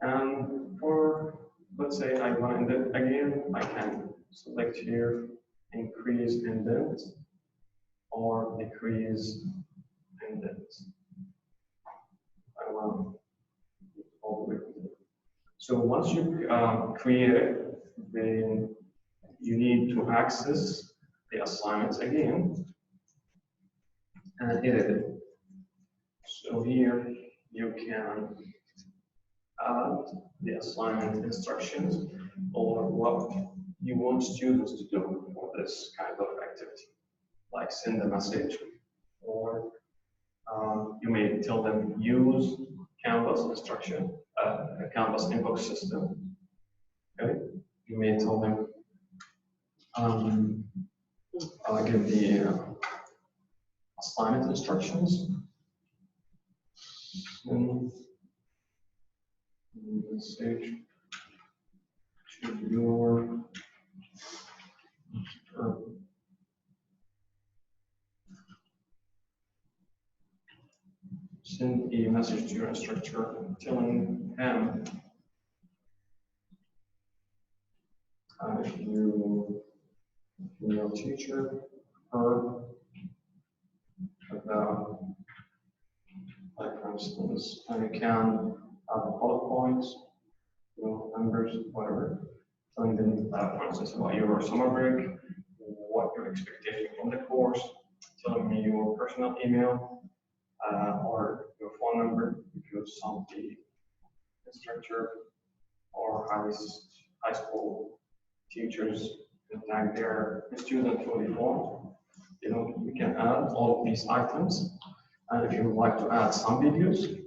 And for, let's say I want to indent again, I can select here, increase indent or decrease indent. I want all the way. So once you create it, then you need to access the assignments again and edit it. So here you can add the assignment instructions or what you want students to do for this kind of activity, like send a message, or you may tell them use Canvas instruction, Canvas inbox system. Okay, you may tell them give the assignment instructions. And message to your send a message to your instructor telling him if your teacher heard about, like for instance, you can have bullet points, numbers, whatever, telling them, for instance, about your summer break, what your expectation from the course, telling me your personal email or your phone number, because some of the instructor or high school teachers contact their student through the phone. You can add all of these items, and if you would like to add some videos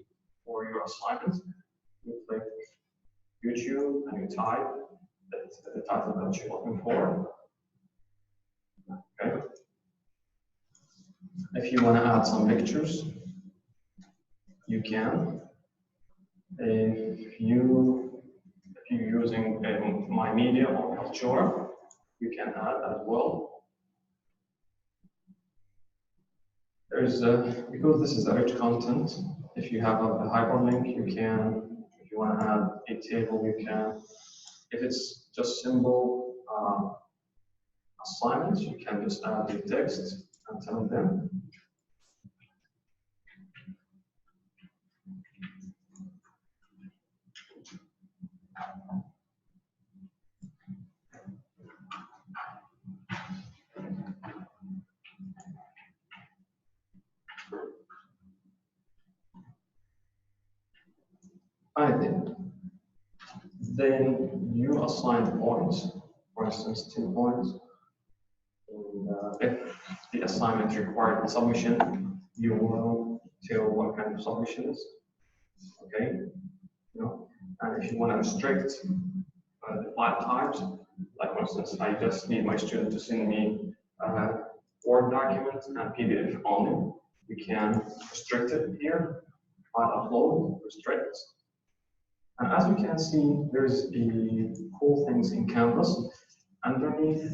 for your assignments, you click YouTube and you type the title that you're looking for. Okay. If you want to add some pictures, you can. If you're using My Media or Kaltura, you can add as well. There's because this is a rich content. If you have a hyperlink, you can. If you want to add a table, you can. If it's just simple assignments, you can just add the text and tell them. Then you assign points, for instance, 2 points. And, if the assignment required a submission, you will tell what kind of submission is. Okay, and if you want to restrict the file types, like for instance, I just need my student to send me Word documents and PDF only. We can restrict it here, upload, restrict. And as you can see, there's the cool things in Canvas. Underneath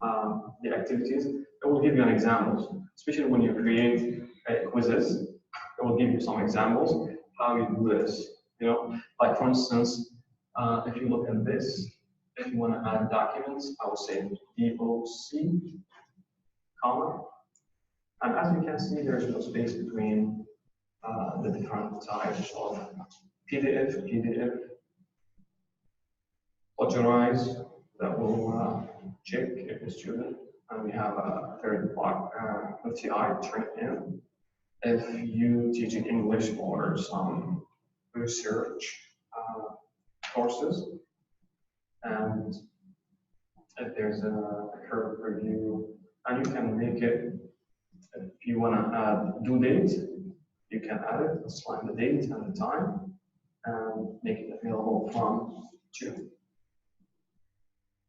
the activities, it will give you an example, especially when you create quizzes. It will give you some examples how you do this. You know, like for instance, if you look at this, if you want to add documents, I will say DOC, comma. And as you can see, there's no space between the different types of PDF, authorize, that will check if the student, and we have a third block, LTI, turn in. If you teach in English or some research courses, and if there's a curve review, and you can make it, if you want to add due date, you can add it, assign the date and the time, and make it available from 2.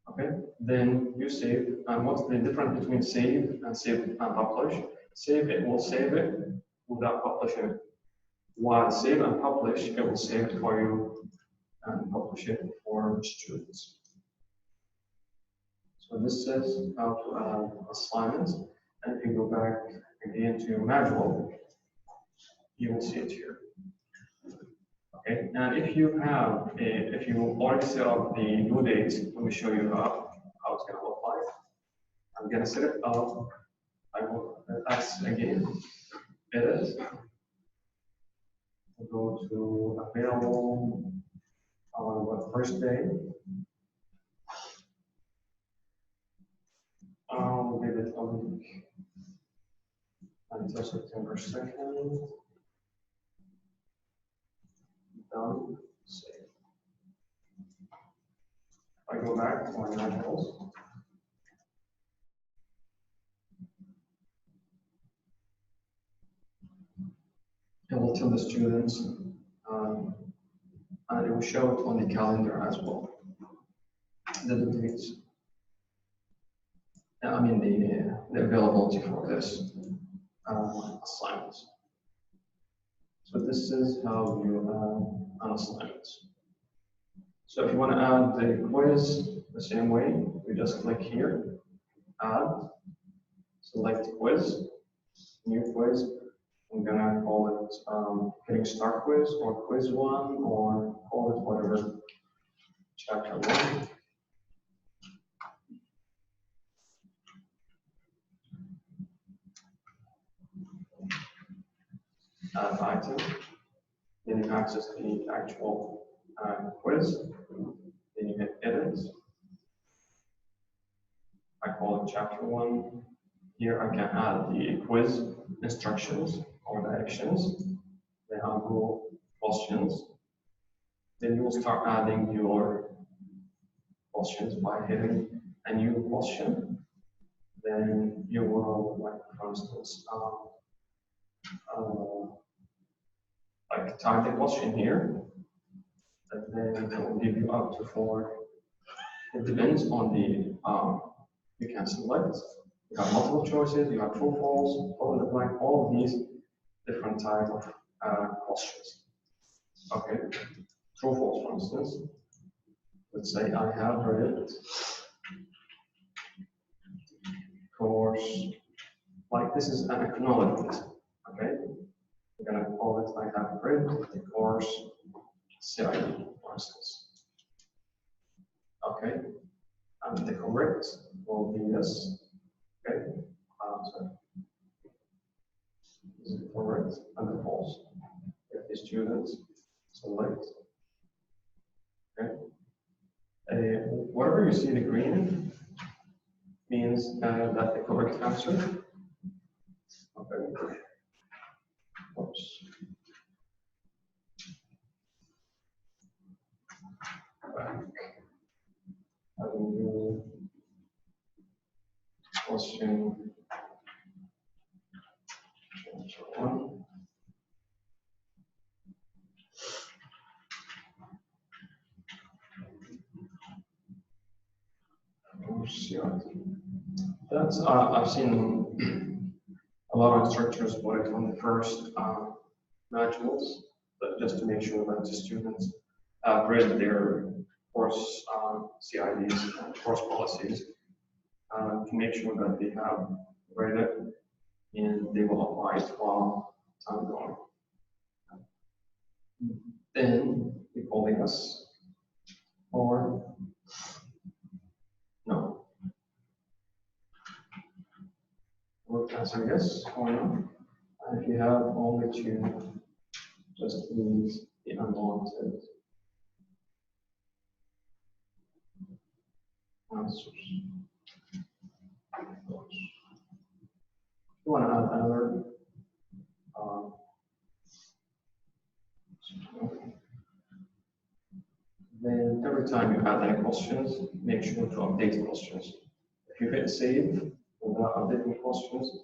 Okay, then you save, and what's the difference between save and publish? Save, it will save it without publishing it. While save and publish, it will save it for you and publish it for students. So this is how to add assignments. And if you go back again to your manual, you will see it here. Okay, and if you have if you already set up the due date, let me show you how it's going to look like. I'm going to set it up. I will that's again. Edit. We'll go to available on the first day. I'll give it a week until September 2nd. Done. Save. I go back to my modules. It will tell the students, and it will show it on the calendar as well. The dates. I mean the availability for this assignments. So this is how you add an assignment. So if you want to add the quiz the same way, you just click here, add, select quiz, new quiz. I'm gonna call it Getting Start Quiz or Quiz 1 or call it whatever, Chapter 1. Add item, then you access the actual quiz, then you hit edit. I call it Chapter 1. Here I can add the quiz instructions or directions. Then I'll go questions. Then you will start adding your questions by hitting a new question. Then you will, like for instance, like type the question here, and then it will give you up to 4. It depends on the you can select. You have multiple choices. You have true, false, fill in the blank. All of these different type of questions. Okay, true, false, for instance. Let's say I have read course. Like this is an acknowledgement. Okay, I'm gonna call it I have read the course CIE, for instance. Okay, and the correct will be this. Okay, so this is the correct and the false. If the students select. Okay, wherever you see the green means that the correct answer. Okay. Oops. Back. I will do question 1. course CID. That's, I've seen a lot of instructors put it on the first modules, but just to make sure that the students have read their course CIDs and course policies, to make sure that they have read it and they will apply it while time going. Then we call yes or no. We'll answer yes or no. And if you have only two, just use the unwanted answers. You want to add another then every time you add any questions, make sure to update the questions. If you hit save without updating questions,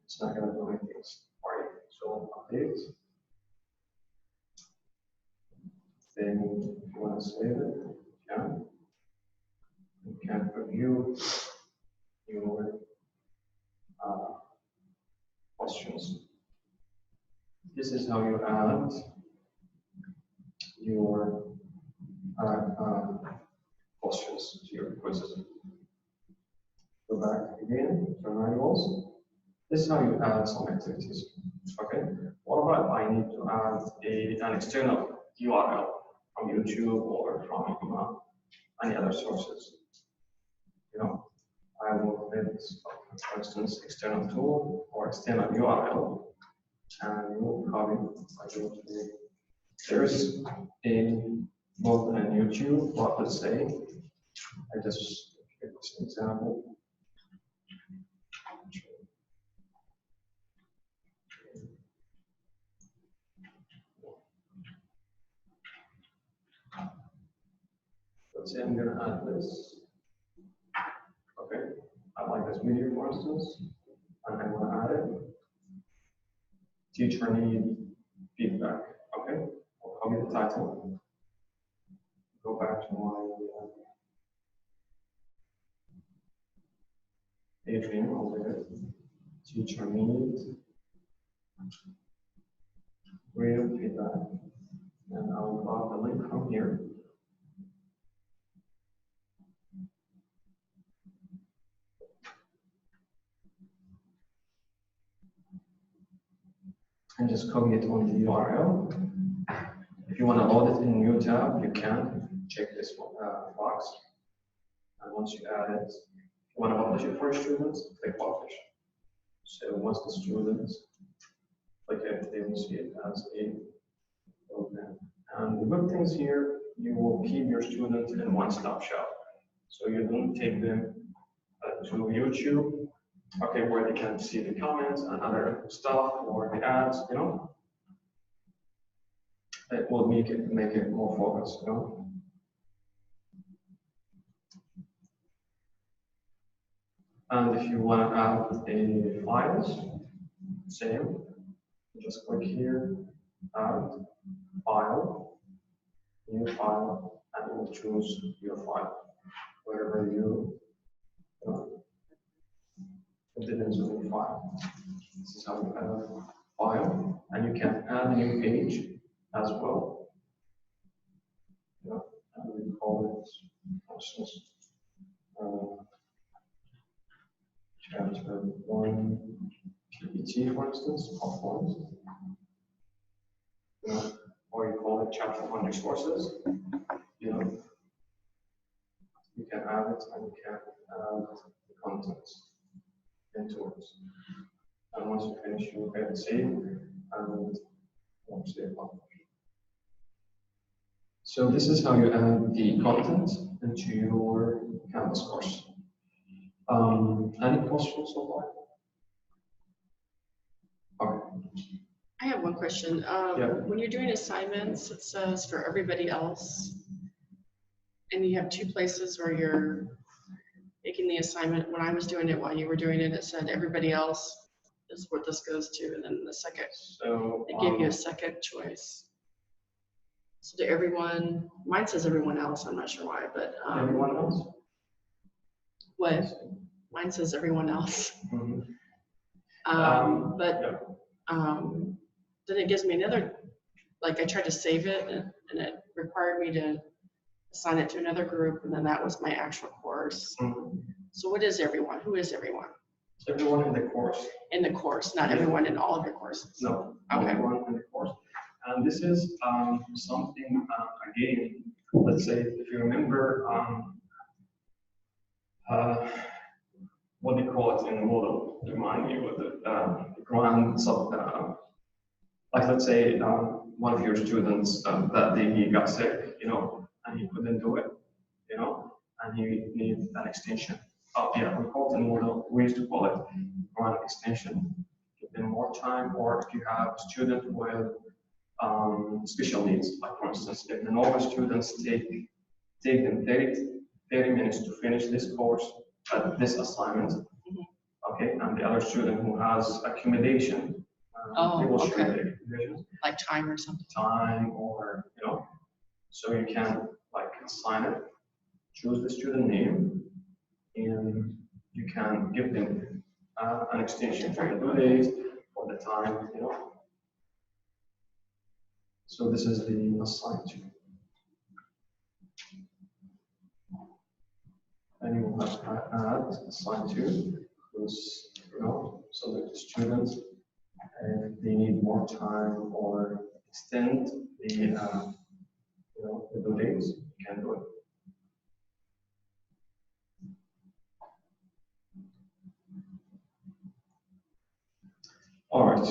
it's not going to do anything for you. So update. Then if you want to save it, you can review your questions. This is how you add your questions to your quizzes. Go back again to manuals. This is how you add some activities. Okay. What about if I need to add an external URL from YouTube or from any other sources? You know, I will hit, for instance, external tool or external URL, and you will copy. There's a both on YouTube, what let's say, I just give this example. Let's say I'm going to add this. Okay, I like this video, for instance, and I want to add it. Teacher need feedback. Okay, I'll copy the title. Go back to my page name over there. Teacher need real feedback, and I'll drop the link from here. And just copy it on the URL. If you want to load it in a new tab, you can check this box. And once you add it, if you want to publish it for students, click publish. So once the students click it, they will see it as a program. And the good things here, you will keep your students in one-stop shop. So you don't take them to YouTube, okay, where they can see the comments and other stuff or the ads, you know. It will make it more focused, you know. And if you want to add a files, same, just click here, add file, new file, and you will choose your file, wherever you it depends on your file. This is how you add a file, and you can add a new page as well. Yeah, and we call it, for instance, chapter 1 PPT, for instance, of ones. You know, or you call it chapter 1 resources. You know, you can add it and you can add the contents into it. And once you finish, you hit save and save publish. So this is how you add the content into your Canvas course. Any questions so far? Okay. I have one question. When you're doing assignments, it says for everybody else, and you have two places where you're making the assignment. When I was doing it, while you were doing it, it said everybody else is what this goes to, and then the second, So it gave you a second choice. So to everyone, mine says everyone else, I'm not sure why, but. Everyone else? What? Mine says everyone else. Mhm. But Yeah. then it gives me another, like I tried to save it and it required me to assign it to another group, and then that was my actual course. Mhm. So what is everyone? Who is everyone? Everyone in the course. In the course, not everyone in all of your courses. No, Okay. everyone in the course. And this is something, again, let's say, if you remember, what do you call it in the model? Remind me what the grand sub, like let's say one of your students that day he got sick, and he couldn't do it, and he needs an extension. Oh yeah, we call it in the model, we used to call it grand extension. Give them more time, or if you have a student with special needs, like for instance, if the normal students take them 30 minutes to finish this course, this assignment, okay, and the other student who has accumulation, they will share okay. the accumulations, Like time or something. time or, so you can like assign it, choose the student name, and you can give them an extension for the 2 days, for the time, So this is the assigned to. And you will have to add assigned to those, so that the students, if they need more time or extend the, the due dates, you can do it. All right.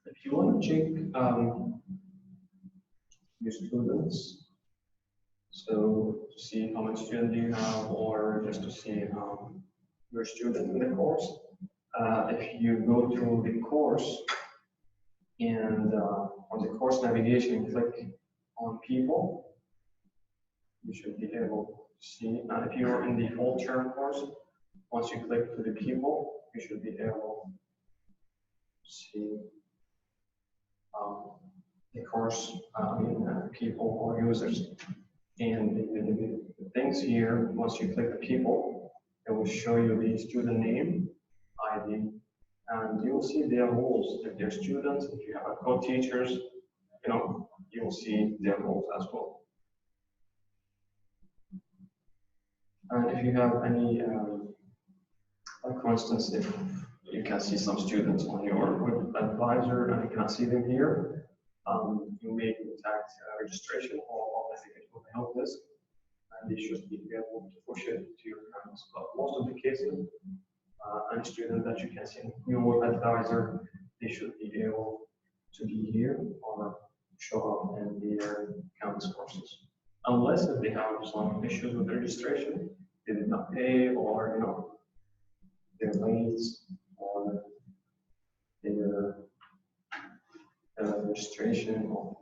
If you want to check your students, so to see how much student do you have, or just to see your student in the course, if you go to the course and on the course navigation, click on people, you should be able to see. And if you're in the full term course, once you click to the people, you should be able to see the course, people or users. And the things here, once you click the people, it will show you the student name, ID, and you will see their roles. If they're students, if you have a co-teachers, you will see their roles as well. And if you have any, like for instance, if you can see some students on your web advisor and you cannot see them here, you may contact registration or I think it will help desk, and they should be able to push it to your parents. But most of the cases, any student that you can see in your web advisor, they should be able to be here or show up in their campus courses. Unless if they have some issues with registration, they did not pay, or their late, or their registration, or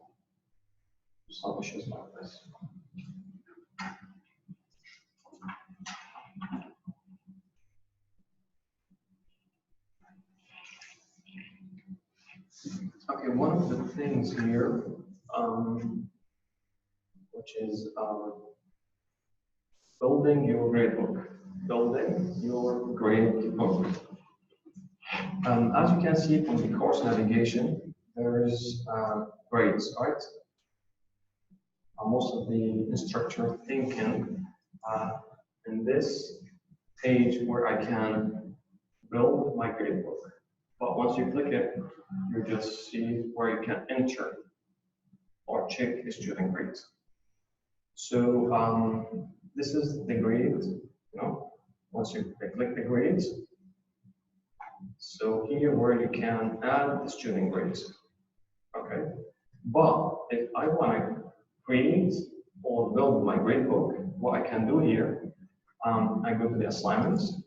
some issues like this. Okay, one of the things here, which is building your gradebook. Building your gradebook. As you can see from the course navigation, there is grades, right? Most of the instructor thinking in this page where I can build my gradebook. But once you click it, you just see where you can enter or check the student grades. So this is the grades, once you click the grades. So here where you can add the student grades, okay? But if I want to create or build my gradebook, what I can do here, I go to the assignments.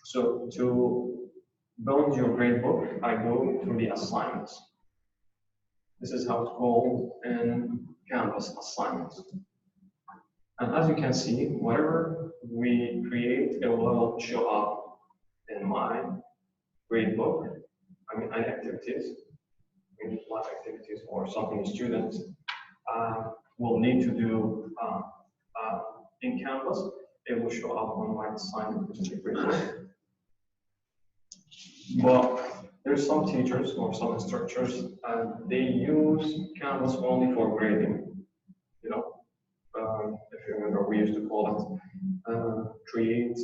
So to build your gradebook, I go to the assignments. This is how it's called in Canvas, assignments. And as you can see, whatever we create, it will show up in my gradebook. I mean, any activities, maybe live activities or something students will need to do in Canvas. It will show up on my assignment, which is a gradebook. But there's some teachers or some instructors, they use Canvas only for grading. You know, if you remember, we used to call it create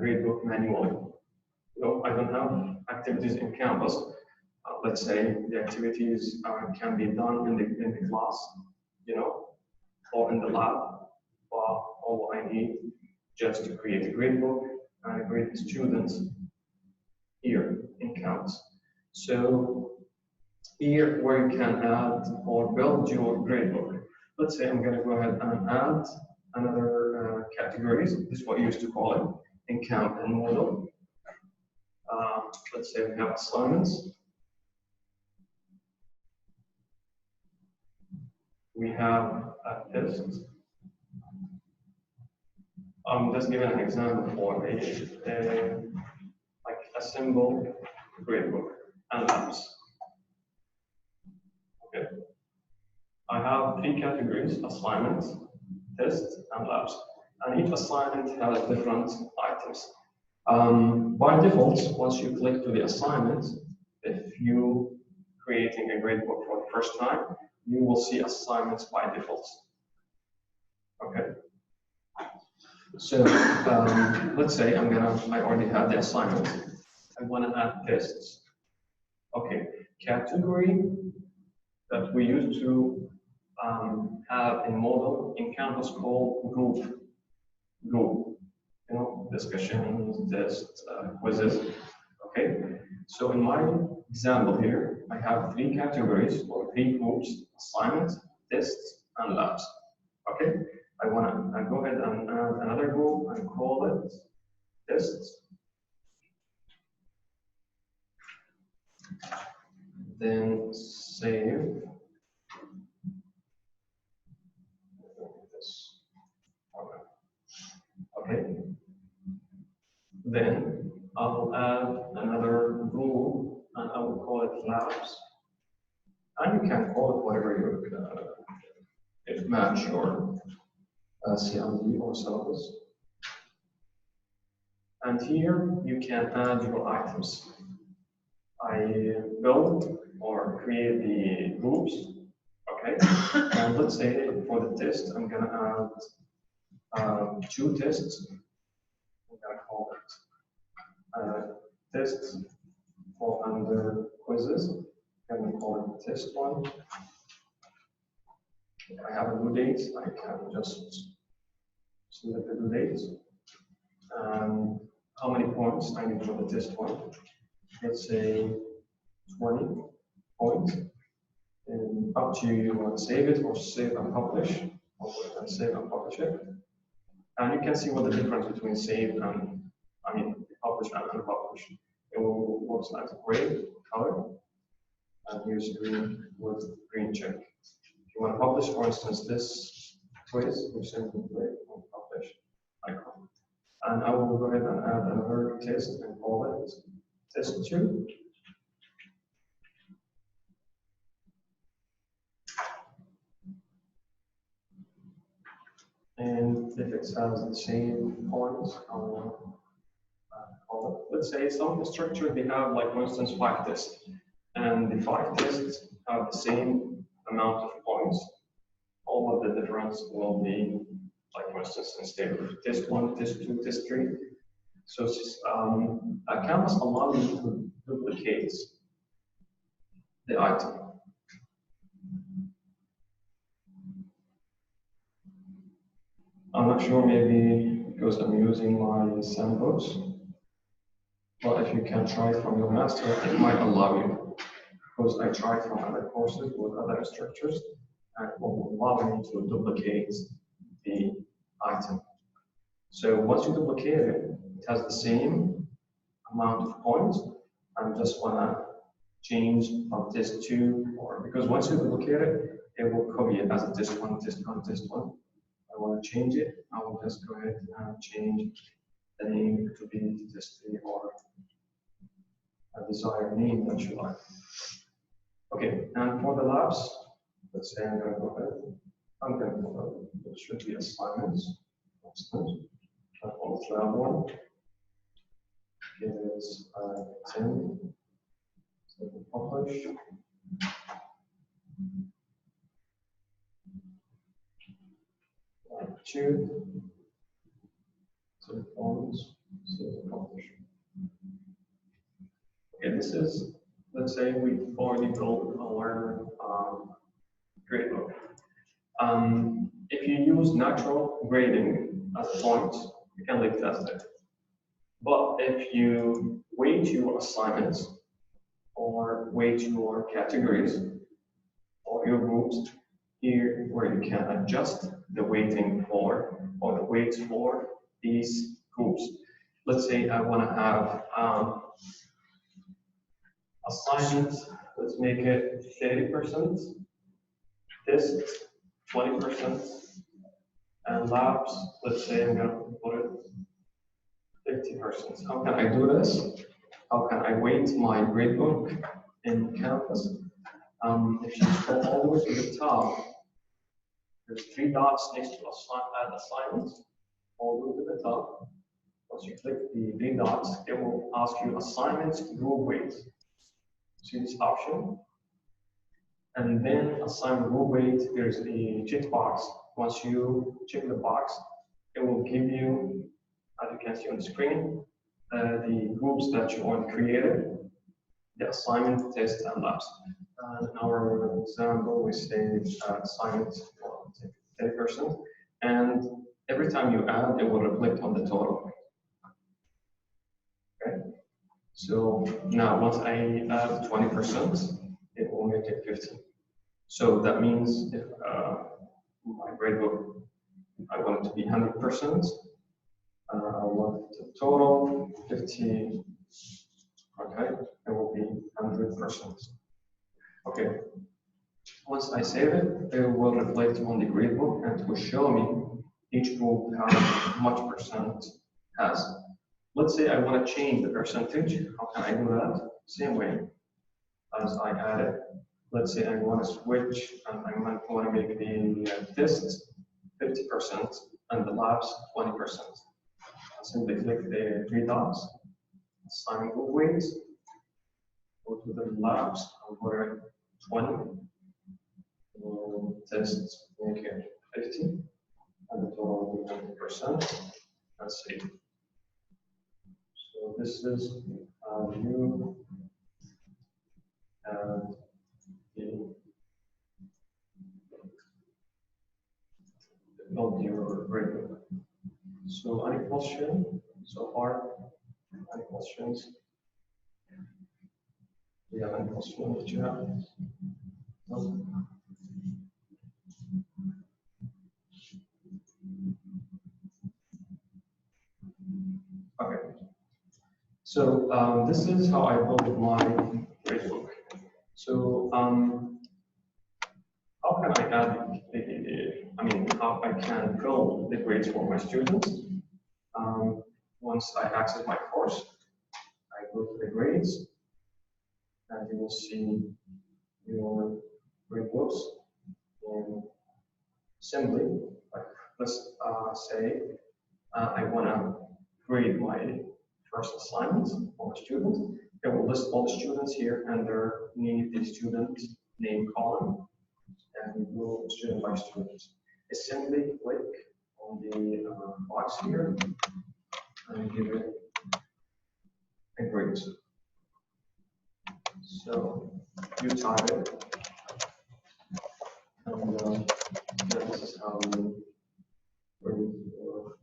gradebook manually. You know, I don't have activities in Canvas. Let's say the activities can be done in the class, you know, or in the lab. But all I need just to create a gradebook and grade the students here in Canvas. So here where you can add or build your gradebook. Let's say I'm going to go ahead and add another categories. This is what you used to call it in Moodle. Let's say we have assignments. We have tests. I'm just giving an example for a simple gradebook and labs. Okay. I have 3 categories: assignments, tests, and labs. And each assignment has different items. By default, once you click to the assignment, if you creating a gradebook for the first time, you will see assignments by default. Okay. So let's say I already have the assignment. I want to add tests. Okay, category that we used to have in Moodle in Canvas called group. You know, discussions, tests, quizzes. Okay, so in my example here, I have 3 categories or 3 groups: assignments, tests, and labs. Okay, I want to go ahead and add another group and call it tests. Then save. Okay. Then I'll add another group and I will call it labs. And you can call it whatever you match your CLD or syllabus. And here you can add your items. I build or create the groups, okay? And let's say for the test, I'm gonna add 2 tests. I'm gonna call it tests for under quizzes. I'm gonna call it test 1. If I have a due date, I can just select the due date. How many points I need for the test 1? Let's say 20 points. And up to you want to save it or save and publish, or save and publish it. And you can see what the difference between save and, publish and unpublish. It will look like gray color, and here's green with green check. If you want to publish, for instance, this quiz, you simply click on publish icon. And I will go ahead and add another test and call it test 2. And if it has the same points, I'll call it. Let's say some structure, they have, like, for instance, 5 tests. And the 5 tests have the same amount of points. All of the difference will be, like, for instance, instead of test 1, test 2, test 3. So Canvas allows you to duplicate the item. I'm not sure, maybe because I'm using my sandbox, but if you can try it from your master, it might allow you. Because I tried from other courses with other instructors, and it will allow me to duplicate the item. So once you duplicate it, it has the same amount of points. I just want to change from test 2, or because once you duplicate it, it will copy it as a test 1, test 1, test 1. I want to change it, I will just go ahead and change the name to be test 3 or a desired name that you like. Okay, and for the labs, let's say I'm going to go ahead. I'm going to go ahead. It should be assignments. And on lab 1 is 10. So publish. Two. So forms. So publish. Okay, this is, let's say we've already built our gradebook. If you use natural grading as a point, you can leave that there. But if you weight your assignments or weight your categories or your groups, here where you can adjust the weighting for or the weights for these groups. Let's say I want to have assignments, let's make it 30%, test 20%, and labs, let's say I'm going to put it 50%. How can I do this? How can I weight my gradebook in Canvas? If you scroll all the way to the top, there's 3 dots next to add assignments, all the way to the top. Once you click the 3 dots, it will ask you assignments group weight. See this option? And then assign group weight, there's a checkbox. Once you check the box, it will give you, as you can see on the screen, the groups that you want created, the assignment, test, and labs. In our example, we say assignment 10%, and every time you add, it will reflect on the total. Okay. So now, once I add 20%, it will make it 50. So that means if my gradebook, I want it to be 100%, I want the total 50. Okay, it will be 100%. Okay. Once I save it, it will reflect on the gradebook and it will show me each group how much percent has. Let's say I want to change the percentage. How can I do that? Same way as I added. Let's say I want to switch and I want to make the test 50% and the labs 20%. I simply click the 3 dots, assign group weights, go to the labs, and put it 20, and test, make it 50, and the total will be 100%, and save. So this is how you and build your gradebook. So any question so far? Any questions? Do you have any questions that you have? No? Okay. So this is how I build my gradebook. So how can I add how I can build the grades for my students? Once I access my course, I go to the grades, and you will see your gradebooks. And simply, like let's say I want to grade my first assignment for my students. It will list all the students here underneath the student name column, and we will student by student. Simply click on the box here and give it a grade. So you type it, and this is how you grade your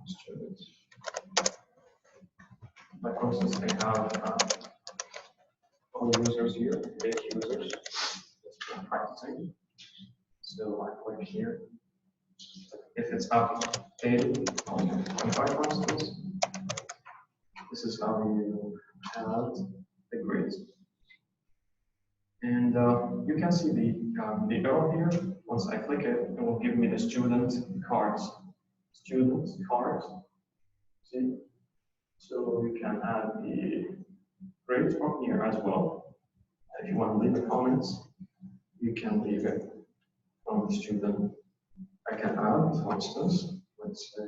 students. Like for instance, I have all users here, big users. It's practicing. So I click here. If it's updated on 25 for instance, this is how you add the grades. And And you can see the arrow here. Once I click it, it will give me the student cards. Student cards. See? So you can add the grades from here as well. If you want to leave the comments, you can leave it from the student. I can add, for instance, let's say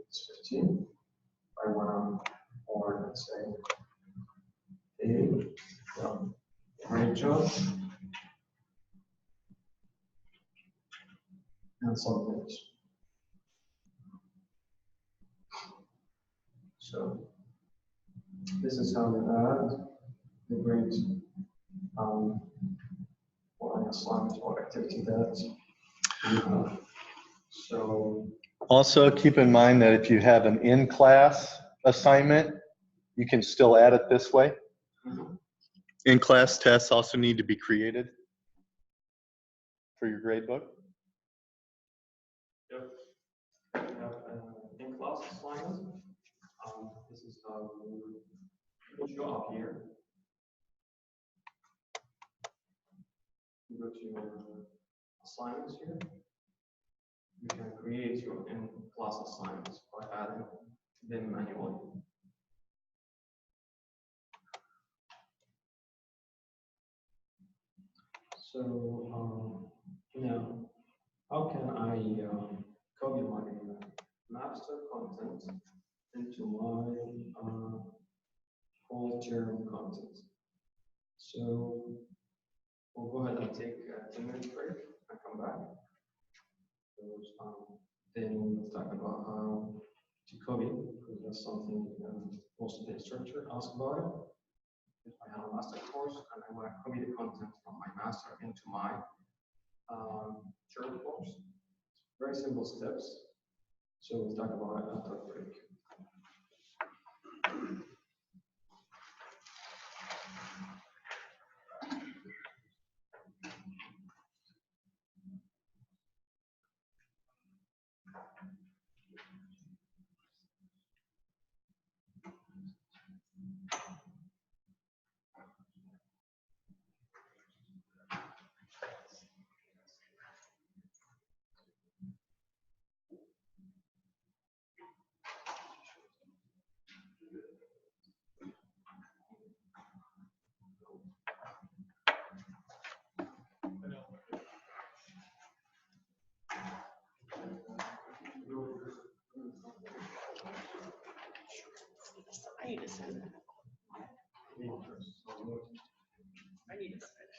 it's 15. I want to, or let's say, great job. And submit. So this is how we add the grade for an assignment or activity that you have. So Also, keep in mind that if you have an in-class assignment, you can still add it this way. In-class tests also need to be created for your gradebook. yep, we have in-class assignment. This is how it will show up here. You go to your assignments here. You can create your in-class assignments by adding them manually. So now, how can I copy my master content into my whole term content? So we'll go ahead and take a 10-minute break and come back. Then we'll talk about how to copy, because that's something most of the instructor asks about it. If I have a master course and I want to copy the content from my master into my term course, very simple steps. So we'll talk about it after the break. I need to send that. I need to send it.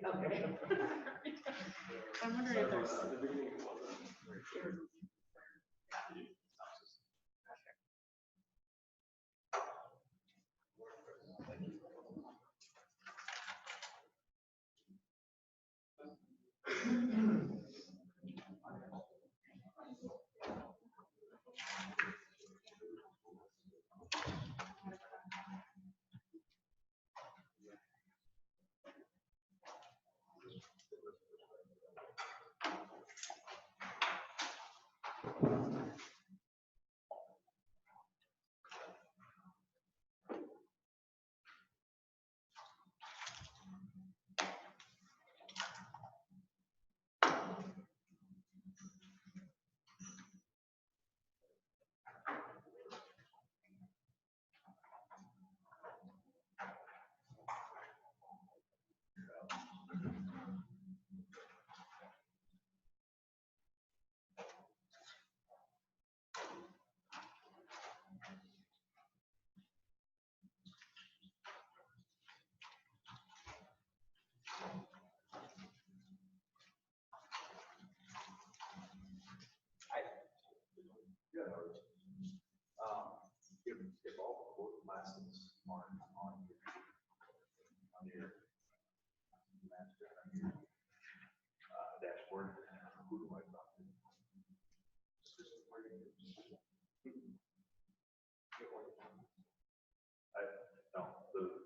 Okay. I'm wondering if there's.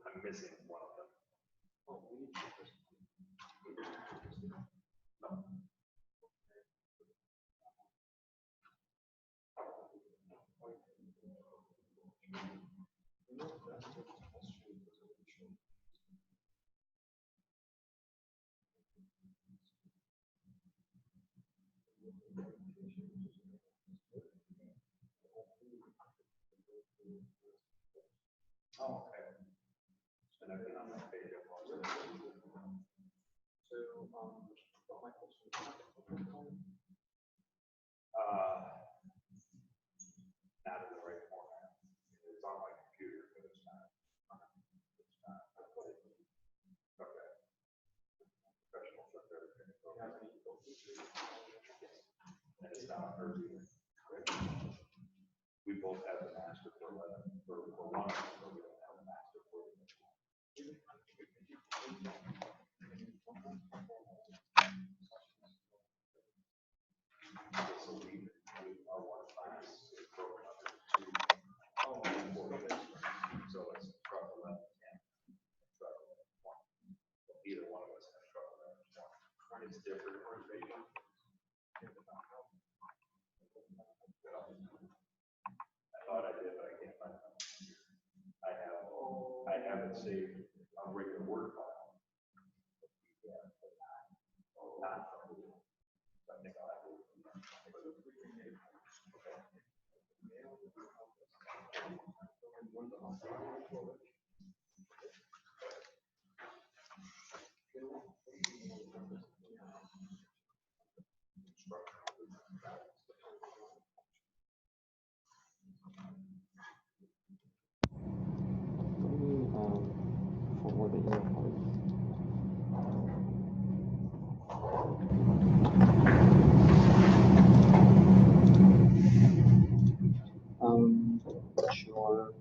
I'm missing one of them. Oh, okay. So now you're on that page. Not in the right format. It's on my computer, but it's not. Okay. Professional stuff, everything. And it's not her either. We both have the master for one, but we don't have a master for the other. So we are one class is broken up into two. So it's truck 11 and truck 1. Either one of us has truck 11. It's different. I thought I did, but I can't find it. I have it saved on a regular Word file. Not from Google. I think I'll have to. Forward the email, please. Sure.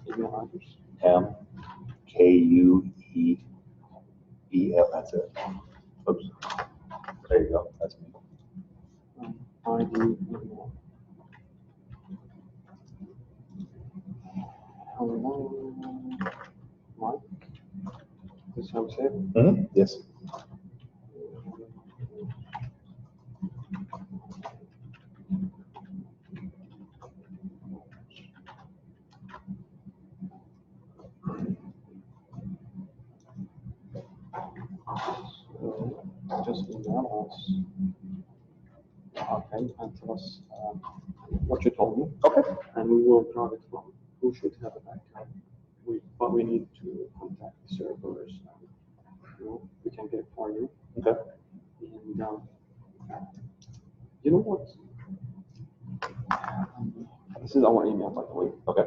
Email address. MKUEEL, that's it. Oops. There you go, that's me. ID email. Hello, Mike. This how it's it. Yes. So just email us. Okay, and tell us what you told me. Okay. And we will grab it from who should have a backup. But we need to contact the servers. We can get it for you. Okay. And you know what? This is our email, by the way. Okay.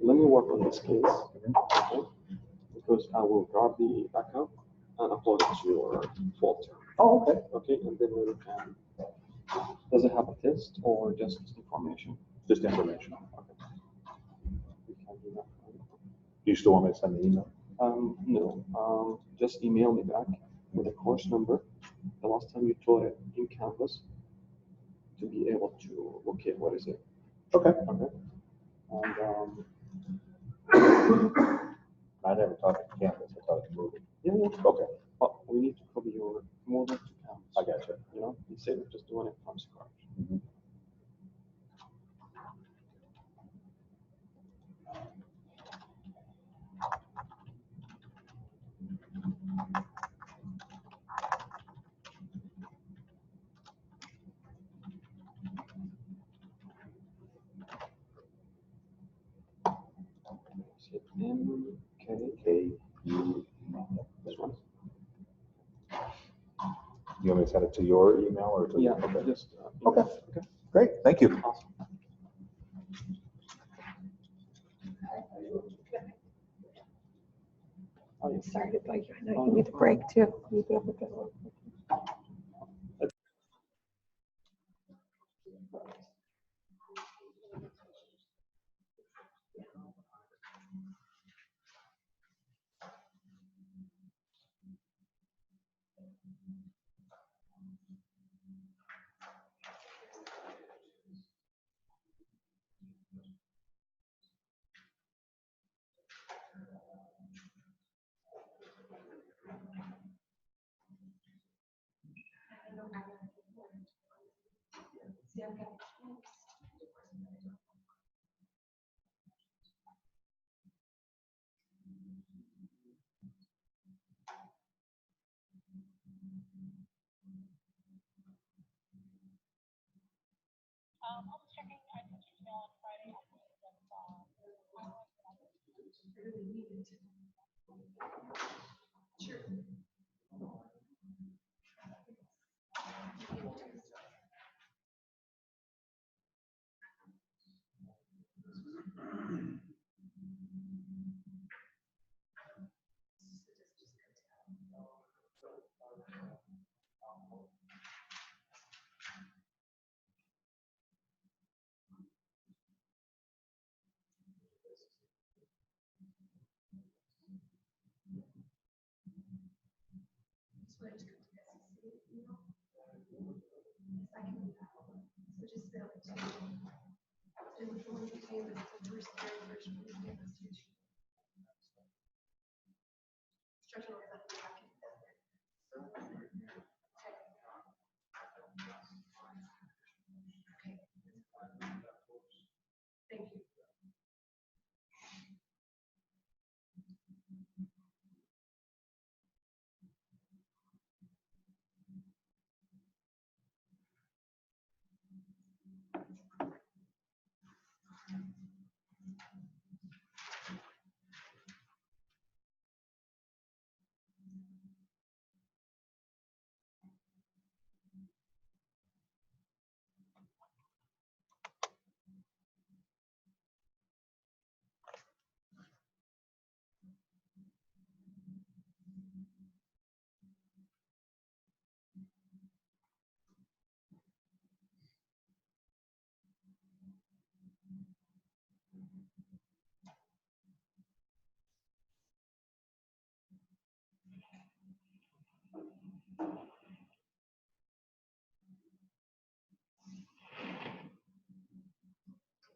Let me work on this case, okay? Because I will grab the backup and upload it to your folder. Oh, okay. Okay, and then we can. Does it have a test or just information? Just information. Okay. We can do that. Do you still want me to send the email? No. Just email me back with a course number. The last time you taught it in Canvas to be able to locate what is it. Okay. Okay. And I never taught it in Canvas, I taught it in Movie. yeah, Okay. but we need to copy your model to Canvas. I got you. You know, instead of just doing it from scratch. Mhm. KU. This one. You want me to send it to your email or to? Yeah, Okay. just. Okay. Okay. Great, thank you. Awesome. Oh, yes. Sorry to bug you. I know you need a break too. You do have a good one.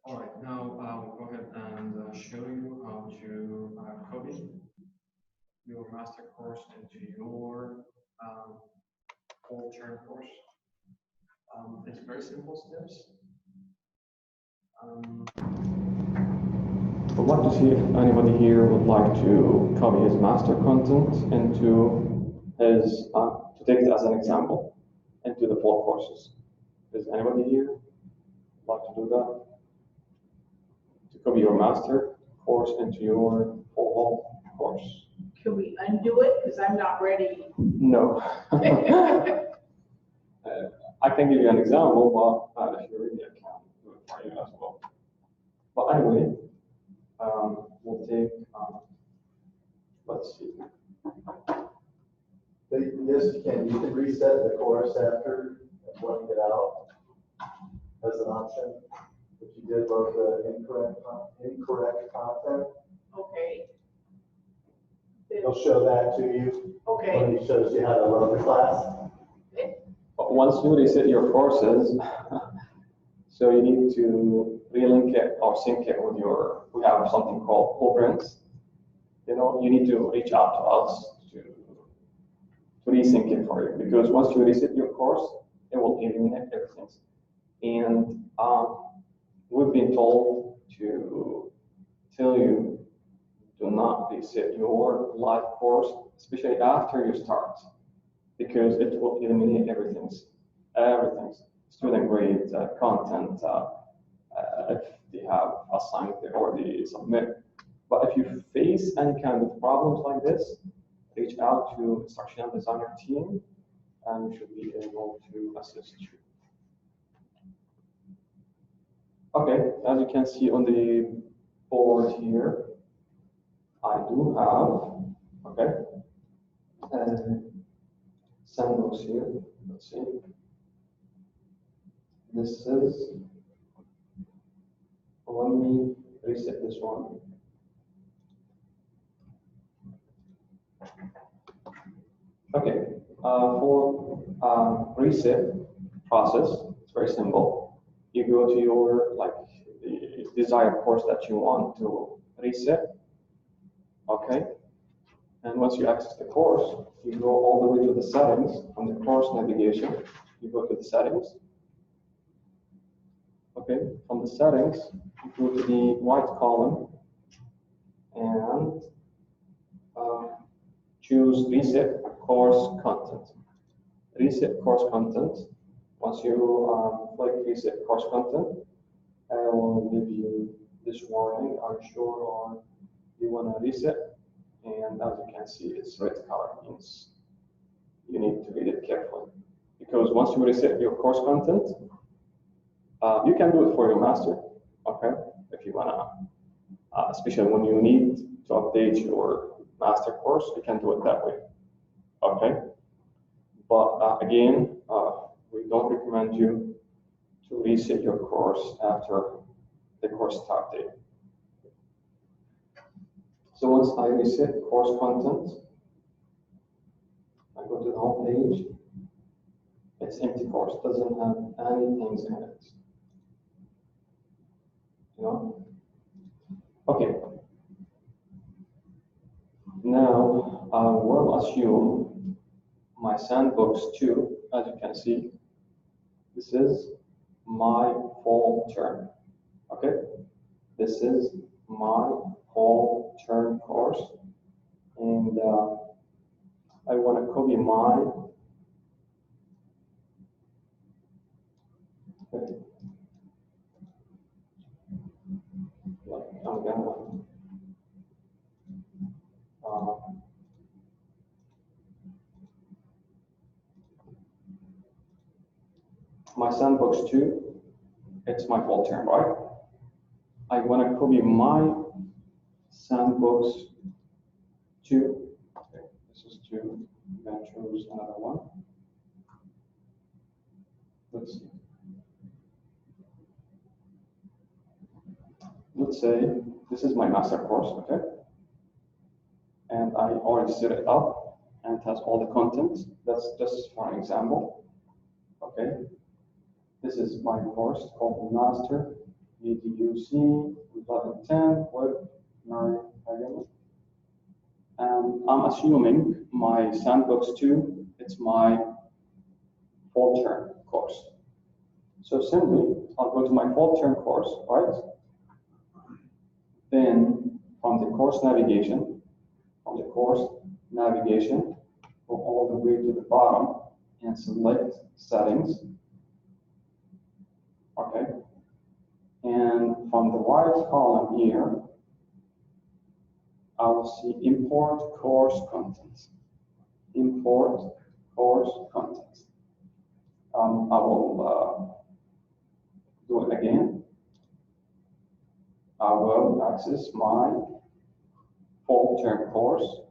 All right, now we'll go ahead and show you how to copy your master course into your full term course. It's very simple steps. I'd like to see if anybody here would like to copy his master content into his, to take it as an example, into the full courses. Does anybody here like to do that? To copy your master course into your full course? Can we undo it? Because I'm not ready. No. I can give you an example, but if you really can't do it for you as well. But anyway, we'll take, let's see. Yes, you can. You can reset the course after and blank it out as an option. If you did both the incorrect content, Okay. he'll show that to you Okay. when he shows you how to load the class. But once you reset your courses, so you need to relink it or sync it with your, we have something called blueprints. You know, you need to reach out to us to resync it for you, because once you reset your course, it will eliminate everything. And we've been told to tell you, do not reset your live course, especially after you start, because it will eliminate everything, student grades, content, if they have assigned or they submit. But if you face any kind of problems like this, reach out to instructional designer team, and we should be able to assist you. Okay, as you can see on the board here, I do have, okay, sandbox here. Let's see. This is, let me reset this one. Okay, for reset process, it's very simple. You go to your, like, the desired course that you want to reset, okay? And once you access the course, you go all the way to the settings. From the course navigation, you go to the settings. Okay, from the settings, you go to the white column and choose reset course content. Reset course content. Once you click reset course content, I will give you this warning. Are you sure or you want to reset? And as you can see, it's red color, means you need to read it carefully. Because once you reset your course content, you can do it for your master, okay? If you wanna, especially when you need to update your master course, you can do it that way, okay? But again, we don't recommend you to reset your course after the course start date. So once I reset course content, I go to the home page. It's empty course, doesn't have any things in it. You know? Okay. Now I will assume my sandbox 2, as you can see, this is my fall term. Okay? This is my fall term course. And I want to copy my I'm gonna my sandbox 2, it's my fall term, right? I want to copy my sandbox 2. Okay, this is 2. I'm going to choose another one. Let's see. Let's say this is my master course, okay? And I already set it up and it has all the content. That's just for an example, okay? This is my course called Master EDUC 1110 Web Marine Programming. And I'm assuming my sandbox 2, it's my fall term course. So simply, I'll go to my fall term course, right? Then from the course navigation, go all the way to the bottom and select settings. Okay. And from the right column here, I will see import course content. Import course content. I will do it again. I will access my fall term course.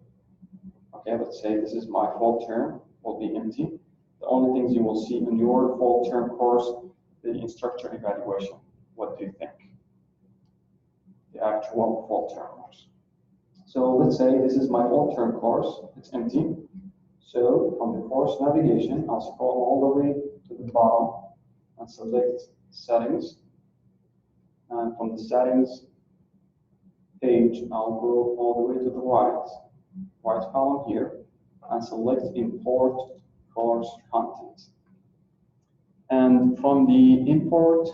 Okay, let's say this is my fall term, will be empty. The only things you will see in your fall term course, the instructor evaluation. What do you think? The actual fall term course. So let's say this is my fall term course, it's empty. So from the course navigation, I'll scroll all the way to the bottom and select settings. And from the settings page, I'll go all the way to the right column here, and select import course content. And from the import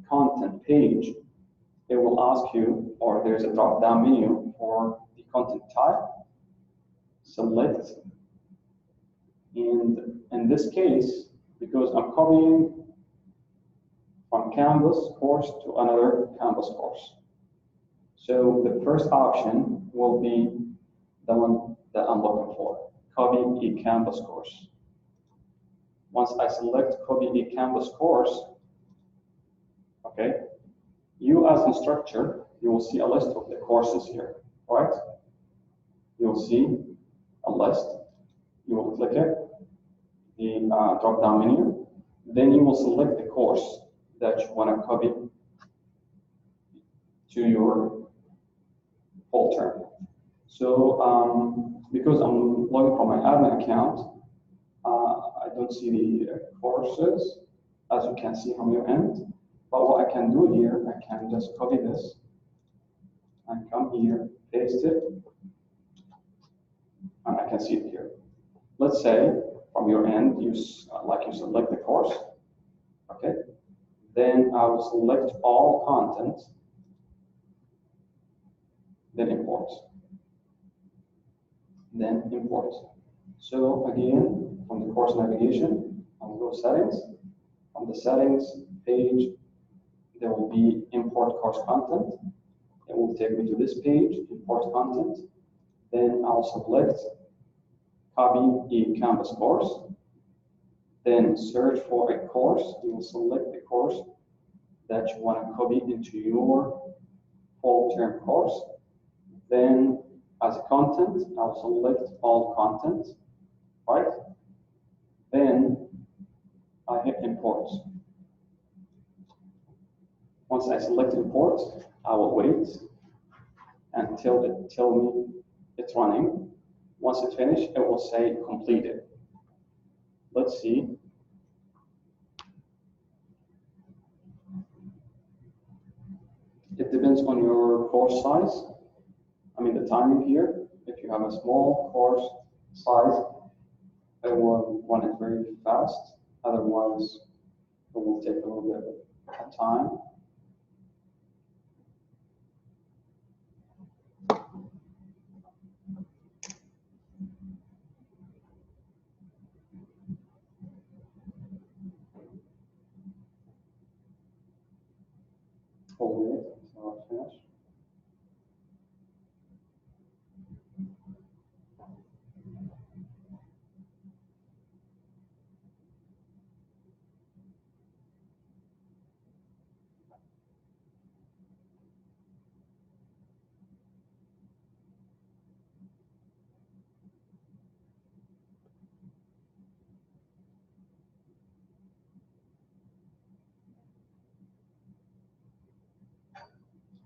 content page, it will ask you, or there's a drop-down menu for the content type. Select, and in this case, because I'm copying from Canvas course to another Canvas course, so the first option will be the one that I'm looking for, copy a Canvas course. Once I select copy a Canvas course, okay, you as instructor, you will see a list of the courses here, right? You'll see a list. You will click it, the drop-down menu. Then you will select the course that you want to copy to your fall term. So because I'm logging from my admin account, I don't see the courses, as you can see from your end. But what I can do here, I can just copy this and come here, paste it, and I can see it here. Let's say from your end, you select the course, okay? Then I will select all content, then import. Then import. So again, from the course navigation, I will go settings. On the settings page, there will be import course content. It will take me to this page, import content. Then I'll select copy e-Canvas course. Then search for a course. You will select the course that you want to copy into your fall term course. Then as content, I'll select all content, right? Then I hit import. Once I select import, I will wait until it tells me it's running. Once it's finished, it will say completed. Let's see. It depends on your course size. I mean the timing here. If you have a small course size, it will run it very fast. Otherwise, it will take a little bit of time. Hold it until I finish.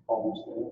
Almost there.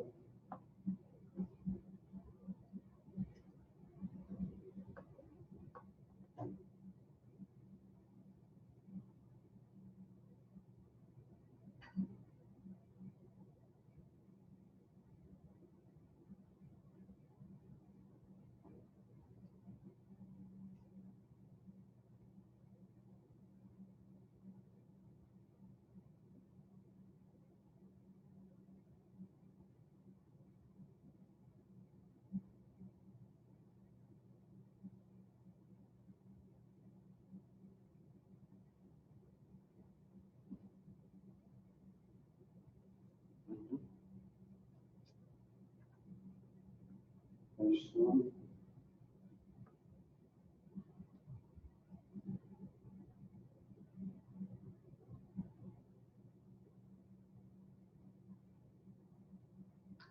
Very soon.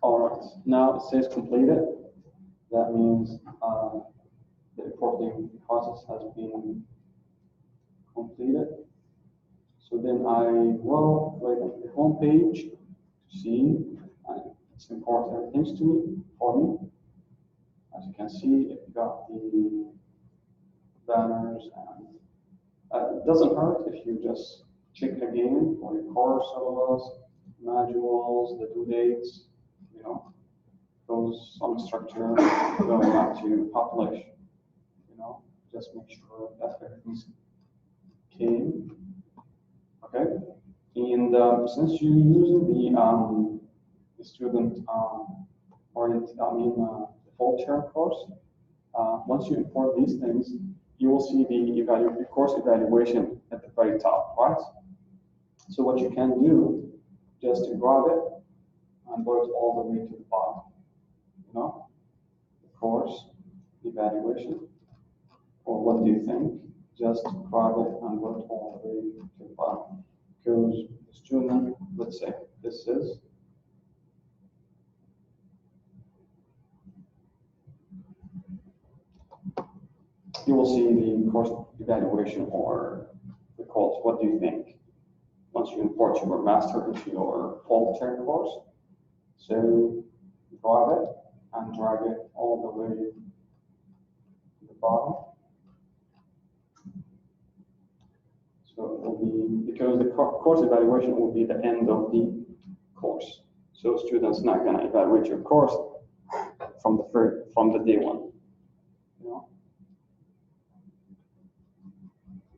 All right, now it says completed. That means the importing process has been completed. So then I will click on the home page to see, it's imported everything to me, for me. As you can see, it got the banners, and it doesn't hurt if you just check again for your course syllabus, modules, the due dates, you know, those some structure going back to publish, you know, just make sure that everything's came. Okay, and since you're using the student the full term course, once you import these things, you will see the course evaluation at the very top, right? So what you can do, just to grab it and go all the way to the bottom, you know, the course evaluation, or what do you think? Just grab it and go all the way to the bottom. Because the student, let's say this is you will see the course evaluation or the course. What do you think? Once you import your master into your full term course, so grab it and drag it all the way to the bottom. So it will be, because the course evaluation will be the end of the course. So students not going to evaluate your course from the day one. You know?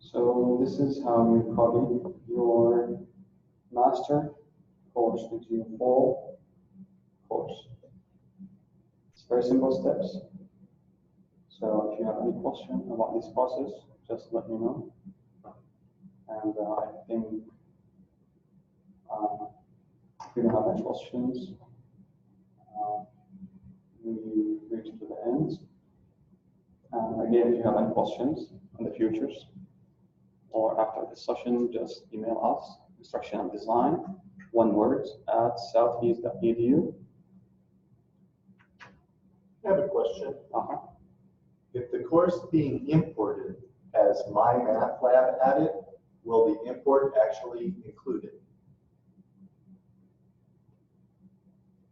So this is how you copy your master course into your full course. It's very simple steps. So if you have any question about this process, just let me know. And I think if you don't have any questions, we reach to the end. And again, if you have any questions in the futures or after this session, just email us, instruction and design, one word, at southeast.edu. I have a question. Uh-huh. If the course being imported has My Math Lab added, will the import actually include it?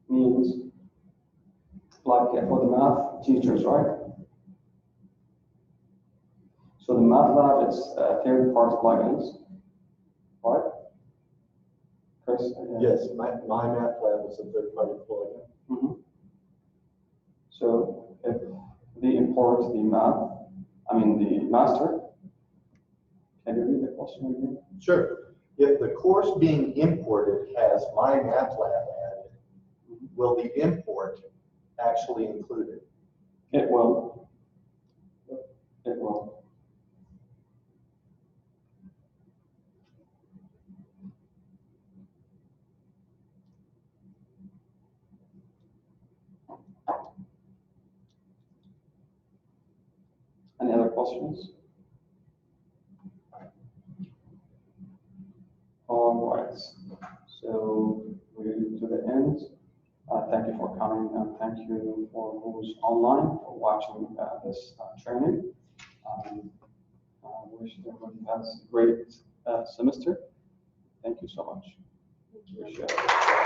Means like for the math teachers, right? So the math lab is third-party plugins, right? Chris? Yes, My Math Lab is a third-party plugin. Mm-hmm. So if they import the the master, can you read the question again? Sure. If the course being imported has My Math Lab added, will the import actually include it? It will. It will. Any other questions? All right. So we're to the end. Thank you for coming and thank you for who's online for watching this training. I wish everyone has a great semester. Thank you so much. Appreciate it.